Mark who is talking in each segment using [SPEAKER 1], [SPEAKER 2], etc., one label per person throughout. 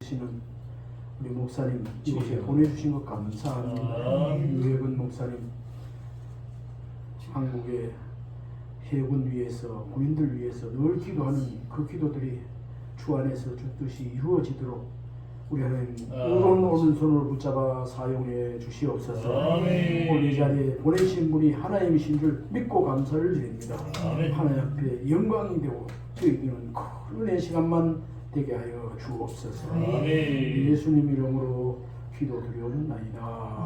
[SPEAKER 1] 되시는 우리 목사님 이곳에 보내주신 것 감사합니다. 유해근 목사님 한국의 해군 위해서 군인들 위해서 늘 기도하는 그 기도들이 주 안에서 주 뜻이 이루어지도록 우리 하나님 의로운 오른손을 붙잡아 사용해 주시옵소서. 오늘 이 자리에 보내신 분이 하나님이신 줄 믿고 감사를 드립니다. 하나님 앞에 영광이 되고 저희들은 큰 은혜 시간만 되게 하여 주옵소서. 예수님 이름으로 기도드리옵나이다.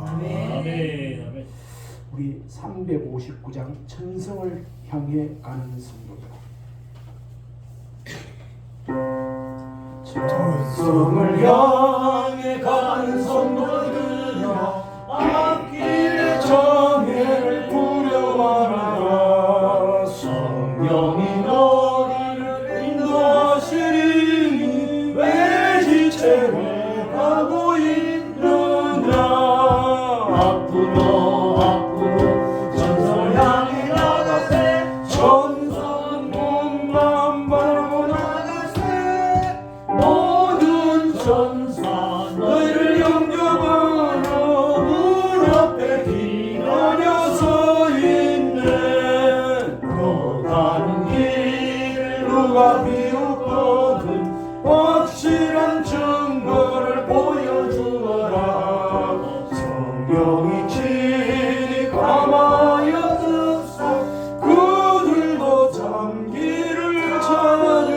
[SPEAKER 2] 아멘.
[SPEAKER 1] 우리 359장 천성을 향해 가는 성도들. 천성을 향해 가는 성도들이여 앞길의 정해를 두려워하라. 성령이 너희를 인도하시리니 왜 지체를 하고 있느냐. 앞으로 천성을 향해 나가세. 천성 문만 바라보 나가세. 모든 천사 너희를 영접하러 문 앞에 기다려서 있네. 너 가는 길 누가 비웃거든 확실한 증거를 보여주어라. 성경이 친히 감하여 듣소. 그들도 잠기를 찾으리.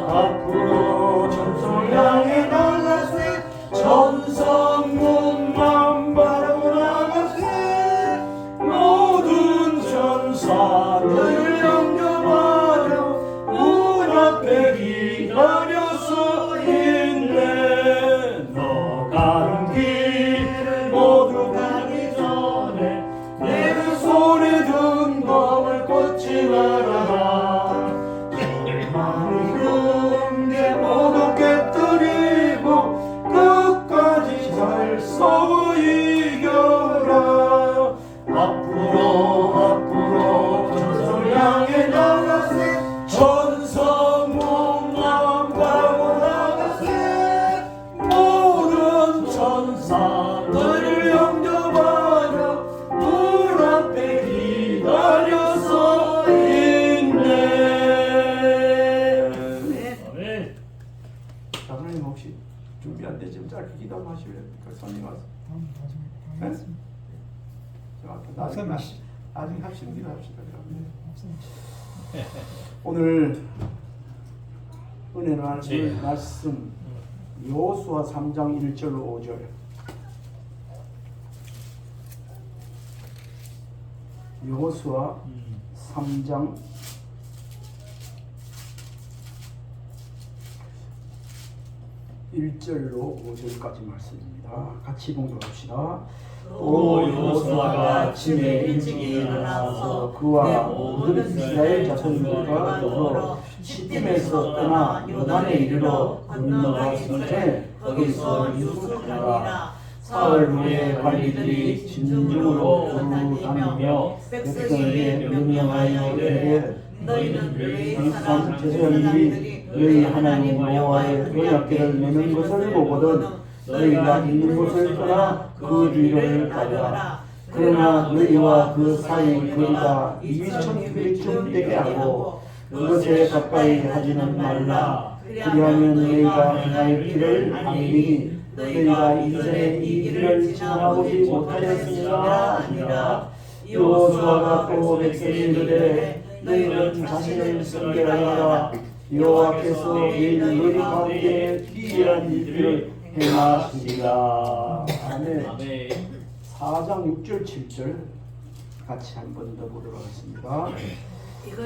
[SPEAKER 1] 앞으로 천성을 향해 나가세. 천성문만 바라보 나가세. 모든 천사 너희를 영접하려 문 앞에 기다려서 있네. 너 가는 길 모두 가기 전에 내 손에 든 검을 꽂지 말아라. 많이 흉계 모두 깨뜨리고 끝까지 잘 싸워 이겨라. 앞으로 천성을 향해 나가세. 천성문만 바라보 나가세. 모든 천사 너희를 영접하려 문 앞에 기다려서 있네. 장로님 혹시 준비 안 되시면 짧게 기도하시면 손님 와서 나중에 합시다. 기도합시다. 오늘 은혜 나눌 말씀 여호수아 3장 1절로 5절. 여호수아 3장 1절로 5절까지 말씀입니다. 같이 봉독합시다.
[SPEAKER 3] 또 여호수아가 아침에 일찍이 일어나서
[SPEAKER 1] 그와 모든 이스라엘 자손들과 더불어 시딤에서 떠나 요단에 이르러 건너가기 전에 거기서 유숙하니라. 사흘 후에 관리들이 진중으로 두루 다니며 백성에게 명령하여 이르되
[SPEAKER 3] 너희는 레위 사람
[SPEAKER 1] 제사장들이 너희 하나님 여호와의 언약궤를 내는 것을 보거든 너희가 있는 곳을 떠나 그 뒤를 가라. 그러나 너희와 그 사이 거리가 2,000규빗쯤 되게 하고 그것에 가까이 하지는 말라. 그리하면 너희가 행할 길을 아니니 너희가 이전에 이 길을 지나가보지 못하였으니라 하니라. 여호수아가 또 백성에 이르되 너희는 자신을 성결하여라. 여호와께서 내일 너희 가운데 기이한 일들을 행하시리라. 아멘. 4장 6절 7절 같이 한 번 더 보도록 하겠습니다.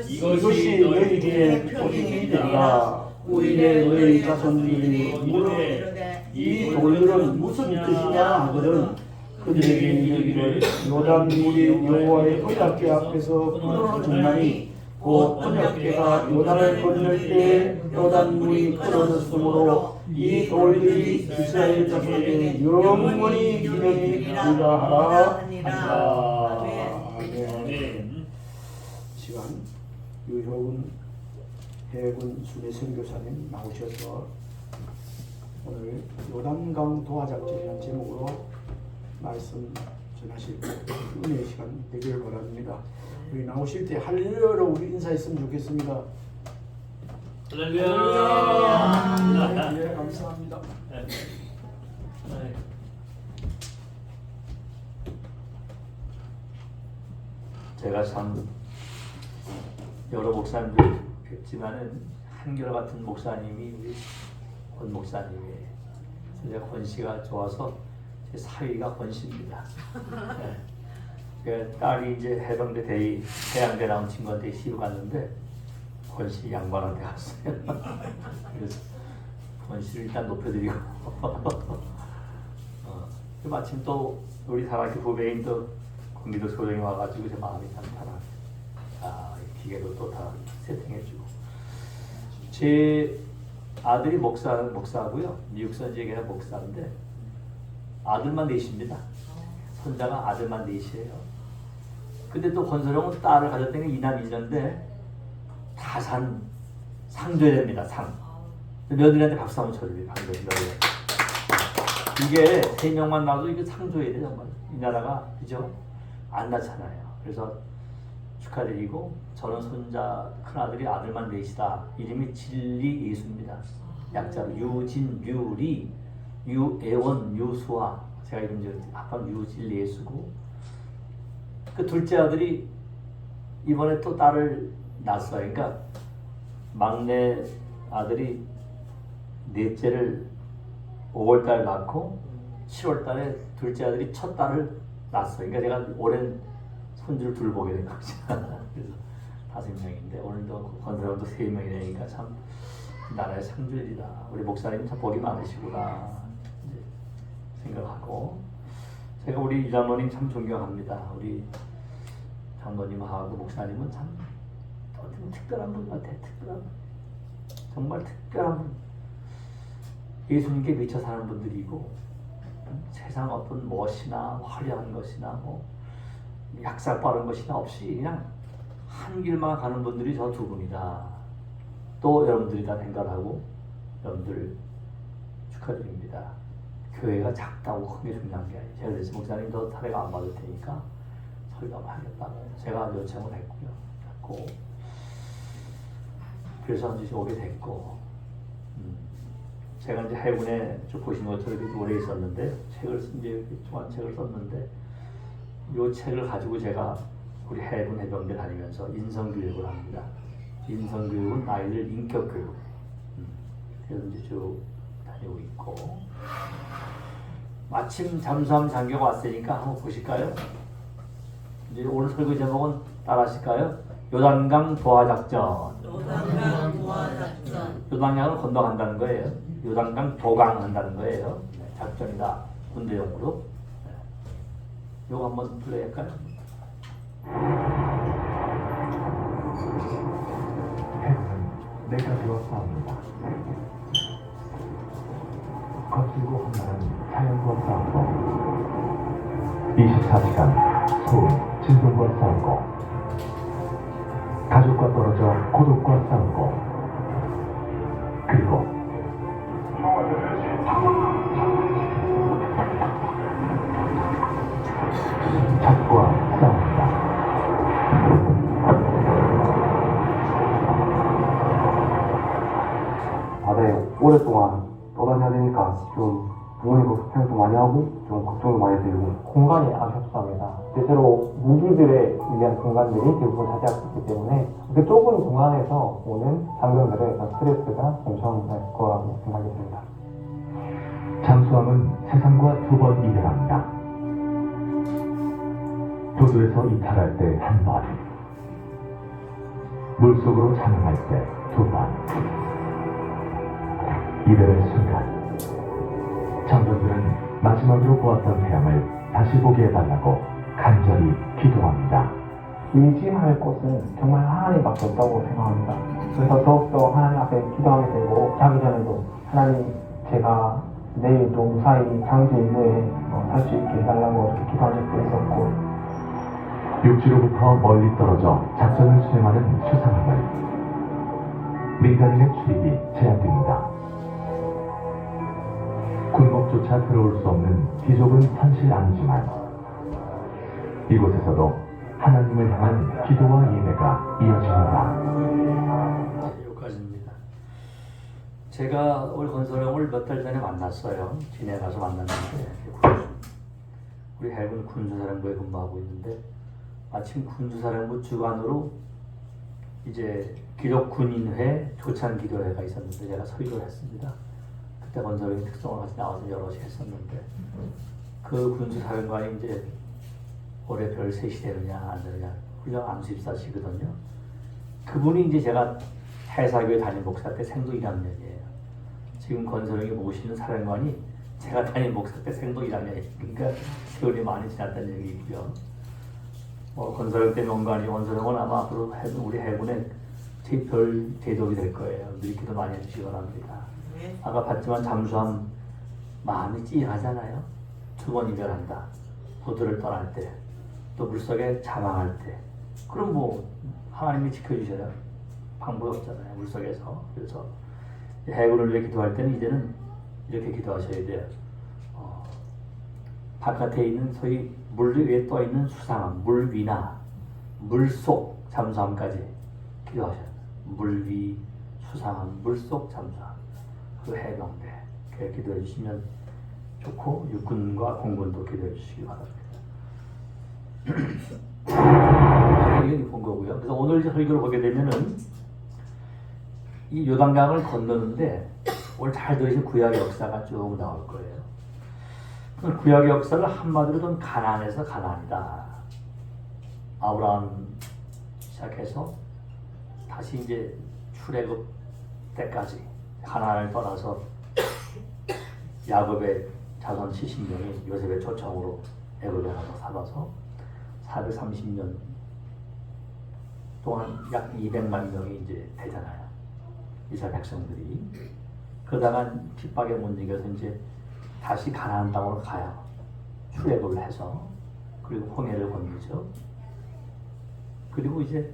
[SPEAKER 1] 이것이 너희에게 표징이 되리라. 오히려 너희 자손들이 이르되 이 돌들은 무슨 뜻이냐 하거든 그들에게 이르기를 요단 물이 여호와의 언약궤 앞에서 끊어졌나니 곧 언약궤가 요단을 건널 때 요단 물이 끊어졌으므로 이 돌들이 이스라엘 자손에게 영원히 기념이 되리라 하라 하니라. 아멘. 시간 유효은 해군 순회 선교사님 나오셔서 오늘 요단강 도하작전이라는 제목으로 말씀 전하실 은혜의 시간 되기를 바랍니다. 우리 나오실 때 할렐루야로 우리 인사했으면 좋겠습니다.
[SPEAKER 3] 할렐루야.
[SPEAKER 1] 네, 감사합니다.
[SPEAKER 2] 제가 참 여러 목사님들 뵙지만은 한결같은 목사님이 우리 권 목사님이에요. 그래서 제가 권 씨가 좋아서 제 사위가 권 씨입니다. 네. 그 딸이 이제 해병대 해양대 나온 친구한테 시집 갔는데 권 씨 양반한테 갔어요. 그래서 권 씨를 일단 높여드리고 마침 또 우리 사랑의 후배인 또 공기도 소정이 와가지고 제 마음이 참 편하게 기계도 또 다 세팅해주고 제 아들이 목사고요. 미국 선지교회 목사인데 아들만 넷입니다. 손자가 아들만 넷이에요. 근데 또 권서령은 딸을 가졌더니 이남 이녀인데 다 상 줘야 됩니다. 상. 며느리한테 박수 한번 쳐줘요. 방금 이게 3명만 나도 이게 상 줘야 돼 정말. 이 나라가 그죠? 안 낳잖아요. 그래서 축하드리고 저는 손자 큰아들이 아들만 넷이다. 이름이 진리 예수입니다. 약자로 유진, 유리, 유애원, 유수아. 제가 이름 아빠는 유진리 예수고 그 둘째 아들이 이번에 또 딸을 낳았어요. 그러니까 막내 아들이 넷째를 5월달에 낳고 7월달에 둘째 아들이 첫 딸을 낳았어요. 그러니까 제가 오랜 손주를 둘 보게 된 거죠. 그래서 5명인데 오늘도 권사람도 3명이니까 참 나라의 상주일이다. 우리 목사님 참 복이 많으시구나 이제 생각하고 제가 우리 장로님 참 존경합니다. 우리 장로님하고 목사님은 참 특별한 분 같아. 정말 특별한 분. 예수님께 미쳐 사는 분들이고 세상 어떤 멋이나 화려한 것이나 뭐 약삭 빠른 것이나 없이 그냥 한 길만 가는 분들이 저 두 분이다. 또 여러분들이 다 생각하고 여러분들 축하드립니다. 교회가 작다고 큰 게 중요한 게 아니에요. 제가 그래서 목사님 더 사례가 안 받을 테니까 설교만 하겠다고 제가 요청을 했고 그래서 이제 오게 됐고 제가 이제 해군에 좀 보신 것처럼 이렇게 오래 있었는데 이제 중한 책을 썼는데 이 책을 가지고 제가 우리 해군 해병대 다니면서 인성교육을 합니다. 인성교육은 아이들 인격교육. 그래서 이제 쭉 다니고 있고 마침 잠수함 장교가 왔으니까 한번 보실까요? 이제 오늘 설교 제목은 따라하실까요? 요단강 도하작전.
[SPEAKER 3] 요단강 도하작전.
[SPEAKER 2] 요단강을 건너간다는 거예요. 요단강 도강한다는 거예요. 작전이다. 군대용으로. 요거 한번 플레이할까요?
[SPEAKER 4] 해는 내가 되었사옵니다. 거칠고 험난한 자연과 싸우고 24시간 소음, 진동과 싸우고 가족과 떨어져 고독과 싸우고 그리고 적과 싸웁니다.
[SPEAKER 5] 바다에 오랫동안 떠다녀야 되니까 좀 부모님도 걱정도 많이 하고 좀 걱정도 많이 되고
[SPEAKER 6] 공간이 아주 협소합니다. 대체로 무기들에 위한 공간들이 대부분 차지하고 있기 때문에 그 좁은 공간에서 오는 장병들의 스트레스가 엄청날 거라고 생각이 듭니다.
[SPEAKER 4] 잠수함은 세상과 2번 이별합니다. 도도에서 이탈할 때 1번, 물속으로 잠응할 때 2번. 이별의 순간 장병들은 마지막으로 보았던 태양을 다시 보게 해달라고 간절히 기도합니다.
[SPEAKER 6] 의지할 곳은 정말 하나님밖에 없다고 생각합니다. 그래서 더욱더 하나님 앞에 기도하게 되고 자기 전에도 하나님 제가 내일도 무사히 장지 임무에 살 수 있게 해달라고 이렇게 기도한 적도 있었고
[SPEAKER 4] 육지로부터 멀리 떨어져 작전을 수행하는 수상함을 민간인의 출입이 제한됩니다. 굴목조차 들어올 수 없는 귀족은 사실 아니지만 이곳에서도 하나님을 향한 기도와 예배가 이어집니다.
[SPEAKER 2] 네, 여기까지입니다. 제가 우리 권선영을 몇 달 전에 만났어요. 진해 가서 만났는데 우리 해군 군수사령부에 근무하고 있는데 마침 군수사령부 주관으로 이제 기독군인회 조찬기도회가 있었는데 제가 서의를 했습니다. 그때 권선영이 특성을 같이 나와서 여럿이 했었는데 그 군수사령관이 이제 올해 별 셋이 되느냐 안 되느냐 그냥 암수입사시거든요. 그분이 이제 제가 해사교회 담임 목사 때 생도 1학년이에요. 지금 권선영이 모시는 사령관이 제가 담임 목사 때 생도 1학년이에요. 그러니까 세월이 많이 지났다는 얘기고요. 권선영 때 명관이 권선영은 아마 앞으로 우리 해군의 별 대독이 될 거예요. 늘 기도 많이 해주시기 바랍니다. 아까 봤지만 잠수함 마음이 찌하잖아요. 두 번 이별한다. 보도를 떠날 때, 또 물속에 자망할 때. 그럼 뭐 하나님이 지켜주셔야 방법이 없잖아요. 물속에서. 그래서 해군을 위해 기도할 때는 이제는 이렇게 기도하셔야 돼요. 바깥에 있는 소위 물 위에 떠 있는 수상함, 물 위나 물속 잠수함까지 기도하셔야 돼요. 물 위, 수상함, 물속 잠수함, 그 해병대 이렇게 기도해 주시면 좋고 육군과 공군도 기도해 주시기 바랍니다. 이건 본 거고요. 그래서 오늘 이제 설교를 보게 되면은 이 요단강을 건너는데 오늘 잘 들으신 구약의 역사가 쭉 나올 거예요. 그 구약의 역사를 한마디로 좀 가나안에서 가나안이다. 아브라함 시작해서 다시 이제 출애굽 때까지 가나안을 떠나서 야곱의 자손 70명이 요셉의 초청으로 애굽에 가서 살아서 430년 동안 약 200만 명이 이제 되잖아요. 이스라엘 백성들이. 그러다가 핍박에 못 이겨서 이제 다시 가나안 땅으로 가요. 출애굽을 해서. 그리고 홍해를 건너죠. 그리고 이제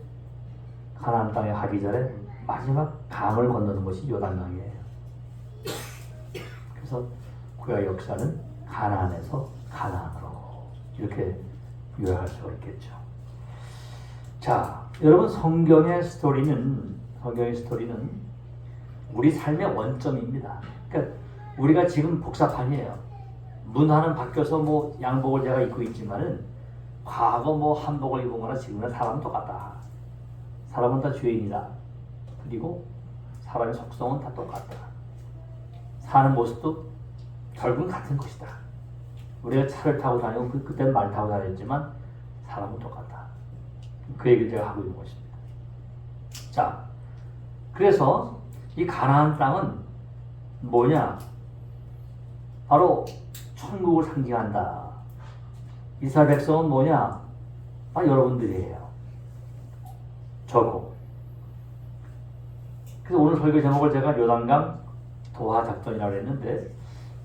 [SPEAKER 2] 가나안 땅에 가기 전에 마지막 강을 건너는 것이 요단강이에요. 그래서 구약 역사는 가나안에서 가나안으로 이렇게 요약할 수가 있겠죠. 자, 여러분 성경의 스토리는 우리 삶의 원점입니다. 그러니까 우리가 지금 복사판이에요. 문화는 바뀌어서 뭐 양복을 제가 입고 있지만은 과거 뭐 한복을 입은 거나 지금은 사람은 똑같다. 사람은 다 죄인이다. 그리고 사람의 속성은 다 똑같다. 사는 모습도 결국은 같은 것이다. 우리가 차를 타고 다니고 그때는 말 타고 다녔지만 사람은 똑같다. 그 얘기를 제가 하고 있는 것입니다. 자, 그래서 이 가나안 땅은 뭐냐? 바로 천국을 상징한다. 이스라엘 백성은 뭐냐? 여러분들이에요. 저고. 그래서 오늘 설교 제목을 제가 요단강 도하 작전이라고 했는데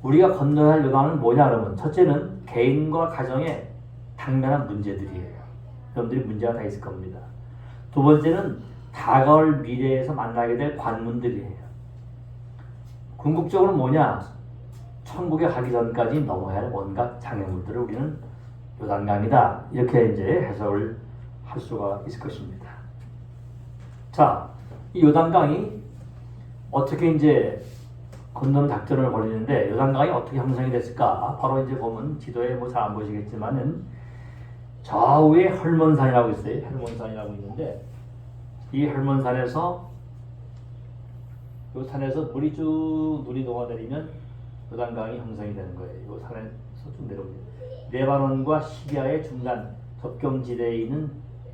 [SPEAKER 2] 우리가 건너야 할 요단은 뭐냐 그러면 첫째는 개인과 가정의 당면한 문제들이에요. 여러분들이 문제가 다 있을 겁니다. 두 번째는 다가올 미래에서 만나게 될 관문들이에요. 궁극적으로 뭐냐? 천국에 가기 전까지 넘어야 할 온갖 장애물들을 우리는 요단강이다. 이렇게 이제 해석을 할 수가 있을 것입니다. 자, 이 요단강이 어떻게 이제 건너는 작전을 벌이는데 요단강이 어떻게 형성이 됐을까? 바로 이제 보면 지도에 뭐 잘 안 보시겠지만은 좌우에 헐몬산이라고 있어요. 헐몬산이라고 있는데 이 헐몬산에서 이 산에서 물이 쭉 눈이 녹아내리면 요단강이 형성이 되는 거예요. 이 산에서 쭉 내려옵니다. 레바논과 시리아의 중간 접경지대에 있는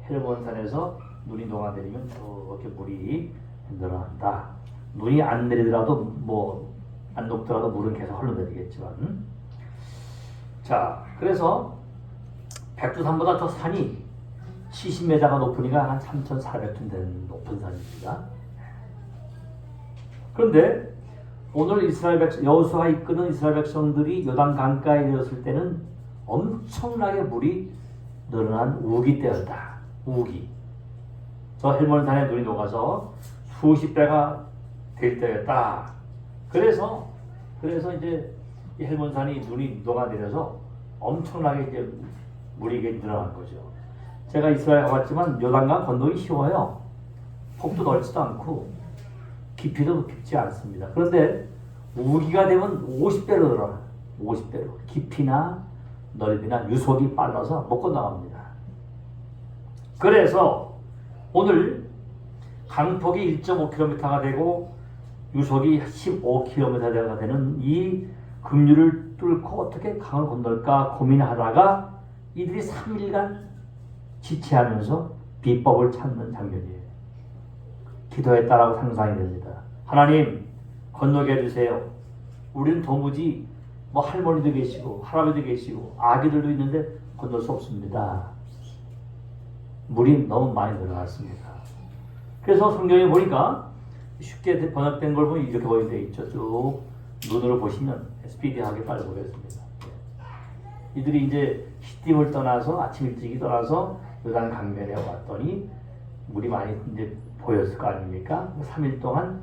[SPEAKER 2] 헬몬산에서 눈이 녹아내리면 이렇게 물이 늘어난다. 눈이 안 내리더라도 뭐 안 녹더라도 물은 계속 흘러내리겠지만 자, 그래서 백두산보다 더 산이 70m가 높으니까 한 3,400톤 되는 높은 산입니다. 그런데 오늘 이스라엘 백성 여호수아가 이끄는 이스라엘 백성들이 요단 강가에 이르렀을 때는 엄청나게 물이 늘어난 우기 때였다. 우기. 저 헬몬산에 눈이 녹아서 수십 배가 될 때였다. 그래서 이제 이 헬몬산이 눈이 녹아내려서 엄청나게 이제 물이 이게 늘어난 거죠. 제가 이스라엘 가봤지만 요단강 건너기 쉬워요. 폭도 넓지도 않고 깊이도 깊지 않습니다. 그런데 우기가 되면 50배로 늘어나요. 50배로. 깊이나 넓이나 유속이 빨라서 못 건너갑니다. 그래서 오늘 강폭이 1.5km가 되고 유속이 15km가 되는 이 급류를 뚫고 어떻게 강을 건널까 고민하다가 이들이 3일간 지체하면서 비법을 찾는 장면이에요. 기도했다라고 상상이 됩니다. 하나님 건너게 해주세요. 우리는 도무지 뭐 할머니도 계시고 할아버지도 계시고 아기들도 있는데 건널 수 없습니다. 물이 너무 많이 늘어났습니다. 그래서 성경에 보니까 쉽게 번역된 걸 보면 이렇게 보이게 있죠. 쭉 눈으로 보시면 스피디하게 빨리 보겠습니다. 이들이 이제 시딤을 떠나서 아침 일찍이 떠나서 요단 강변에 왔더니 물이 많이 이제 보였을 거 아닙니까? 3일 동안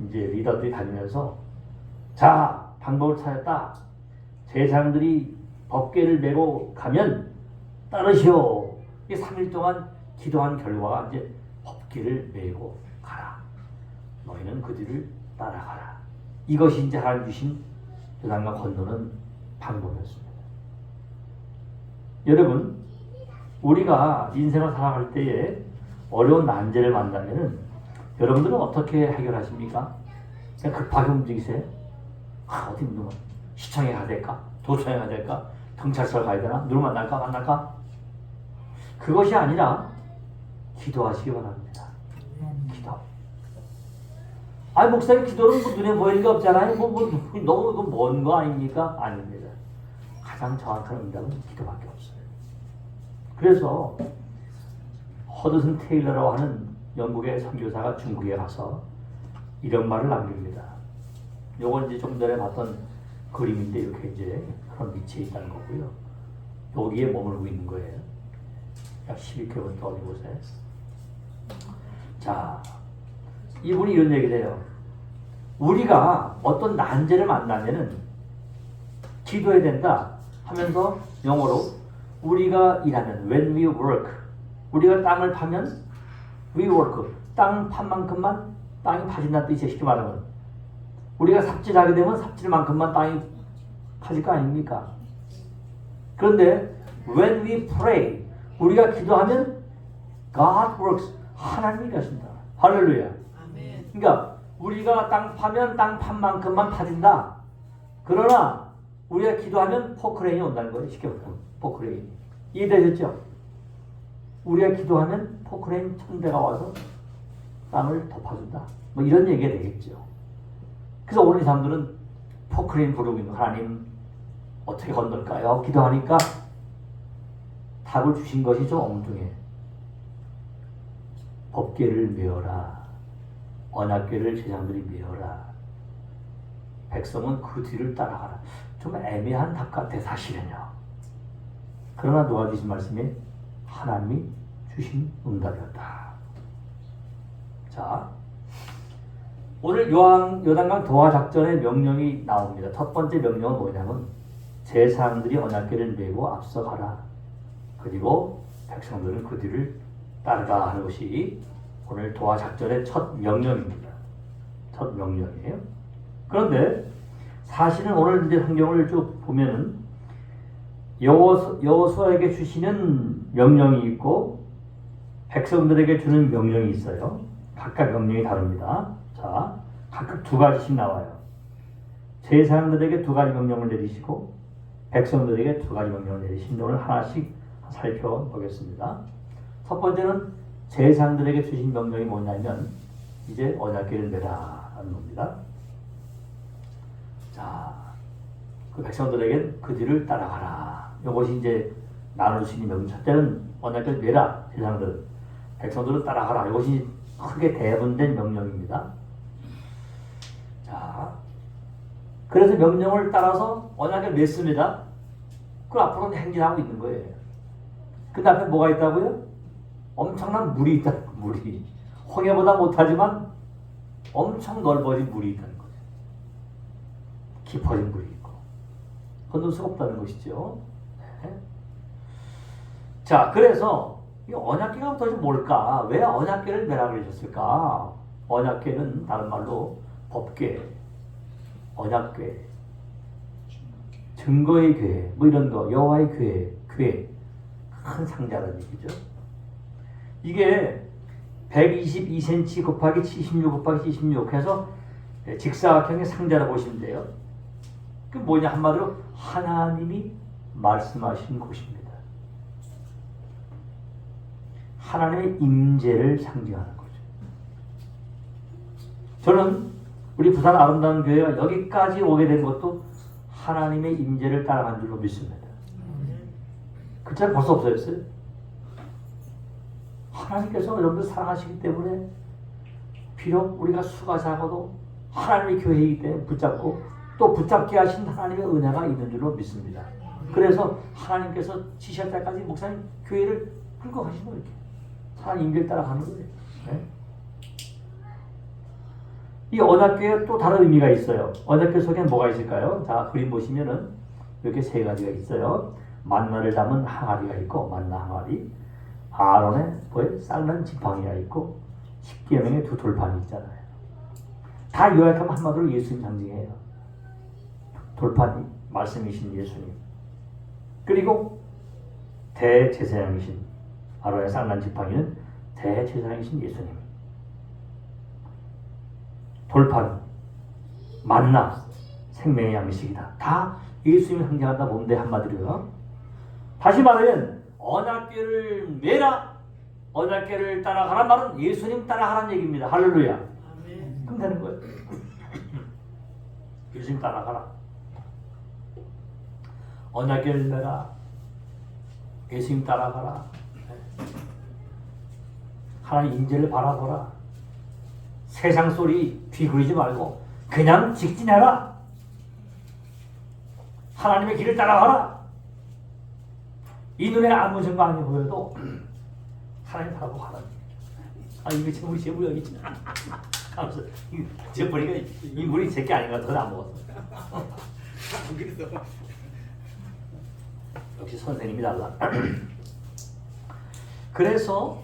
[SPEAKER 2] 이제 리더들이 다니면서 자 방법을 찾았다. 제사장들이 법궤를 메고 가면 따르시오. 이 3일 동안 기도한 결과가 이제 법궤를 메고 가라. 너희는 그 뒤를 따라가라. 이것이 이제 하나님 주신 요단강 건너는 방법이었습니다. 여러분, 우리가 인생을 살아갈 때에 어려운 난제를 만나면은 여러분들은 어떻게 해결하십니까? 그냥 급하게 움직이세요? 어디 누구 시청에 가야 될까? 도청에 가야 될까? 경찰서를 가야 되나? 누구 만날까? 그것이 아니라 기도하시기 바랍니다. 기도. 아니 목사님 기도는 뭐 눈에 보이는 게 없잖아요. 너무 먼 거 아닙니까? 아닙니다. 가장 정확한 응답은 기도밖에 없어요. 그래서 허드슨 테일러라고 하는 영국의 선교사가 중국에 가서 이런 말을 남깁니다. 요건 이제 좀 전에 봤던 그림인데 이렇게 이제 그런 위치에 있다는 거고요. 여기에 머물고 있는 거예요. 약 12km 어디 보세요. 자, 이분이 이런 얘기를 해요. 우리가 어떤 난제를 만나면은 기도해야 된다 하면서 영어로 우리가 일하면 when we work 우리가 땅을 파면 we work 땅 판 만큼만 땅이 파진다는 뜻이에요. 쉽게 말하면 우리가 삽질하게 되면 삽질만큼만 땅이 파질 거 아닙니까? 그런데 when we pray 우리가 기도하면 God works 하나님이 일하신다. 할렐루야.
[SPEAKER 3] 아멘.
[SPEAKER 2] 그러니까 우리가 땅 파면 땅 판 만큼만 파진다. 그러나 우리가 기도하면 포크레인이 온다는 거예요. 쉽게 말하면 포크레인. 이해되셨죠? 우리가 기도하면 포크레인 1000대가 와서 땅을 덮어준다. 뭐 이런 얘기가 되겠죠. 그래서 오늘 이 사람들은 포크레인 부르고 있는 하나님 어떻게 건널까요? 기도하니까 답을 주신 것이 좀 엉뚱해. 법궤를 메어라. 언약궤를 제장들이 메어라. 백성은 그 뒤를 따라가라. 좀 애매한 답 같아 사실은요. 그러나 누가 주신 말씀이 하나님이 주신 응답이었다. 자, 오늘 요단강 도하 작전의 명령이 나옵니다. 첫 번째 명령은 뭐냐면 제사장들이 언약궤를 메고 앞서가라. 그리고 백성들은 그 뒤를 따르라 하는 것이 오늘 도하 작전의 첫 명령입니다. 첫 명령이에요. 그런데 사실은 오늘 이제 성경을 쭉 보면은 여호수아에게 주시는 명령이 있고 백성들에게 주는 명령이 있어요. 각각 명령이 다릅니다. 자, 각각 두 가지씩 나와요. 제사장들에게 두 가지 명령을 내리시고 백성들에게 두 가지 명령을 내리시는데 오늘 하나씩 살펴보겠습니다. 첫 번째는 제사장들에게 주신 명령이 뭐냐면 이제 언약궤를 메라 하는 겁니다. 자, 그 백성들에게 그 뒤를 따라가라. 이것이 이제 나눌 수 있는 명령. 첫째는 언약궤를 메라. 제사장들, 백성들은 따라가라. 이것이 크게 대분된 명령입니다. 자, 그래서 명령을 따라서 언약궤를 맺습니다. 그 앞으로는 행진하고 있는 거예요. 그 앞에 뭐가 있다고요? 엄청난 물이 있다. 물이 홍해보다 못하지만 엄청 넓어진 물이 있다는 거죠. 깊어진 물이 있고 건널 수가 없다는 것이죠. 네. 자, 그래서 이 언약궤가 도대체 뭘까? 왜 언약궤를 매라 그러셨을까? 언약궤는 다른 말로 법궤, 언약궤, 증거의 궤, 뭐 이런 거, 여호와의 궤, 큰 상자라는 얘기죠. 이게 122cm 곱하기 76 곱하기 76 해서 직사각형의 상자라 보시면 돼요. 그 뭐냐, 한마디로 하나님이 말씀하신 곳입니다. 하나님의 임재를 상징하는 거죠. 저는 우리 부산 아름다운 교회가 여기까지 오게 된 것도 하나님의 임재를 따라간 줄로 믿습니다. 그 참 벌써 없어졌어요. 하나님께서 여러분들 사랑하시기 때문에 비록 우리가 수가 작아도 하나님의 교회이기 때문에 붙잡고 또 붙잡게 하신 하나님의 은혜가 있는 줄로 믿습니다. 그래서 하나님께서 지시할 때까지 목사님 교회를 끌고 가시는 거예요. 하나님 임재를 따라가는 거예요. 네? 이 언약궤에 또 다른 의미가 있어요. 언약궤 속에 뭐가 있을까요? 자, 그림 보시면은 이렇게 세 가지가 있어요. 만나를 담은 항아리가 있고, 만나 항아리. 아론의 뭐에 쌀난 지팡이가 있고, 십계명의 두 돌판이 있잖아요. 다 요약하면 한마디로 예수님 상징이에요. 돌판이 말씀이신 예수님. 그리고 대제사장이신 아론의 쌀난 지팡이는 대제사장이신 예수님. 돌판, 만나, 생명의 양식이다. 다 예수님을 상징한다 보면 돼, 한마디로요. 다시 말하면 언약궤를 매라, 언약궤를 따라가란 말은 예수님 따라가란 얘기입니다. 할렐루야. 그럼 되는 거예요. 예수님 따라가라. 언약궤를 매라, 예수님 따라가라. 하나님 임재를 바라보라. 세상 소리 귀 기울이지 말고 그냥 직진해라. 하나님의 길을 따라가라. 이 눈에 아무 증거안이 보여도 하나님 바라보고 가라. 아, 이거 지금 우리 제부 여기 있지. 하면서 제 보니까 이 물이 제게 아닌가 더 안 먹었어. 역시 선생님이 달라. 그래서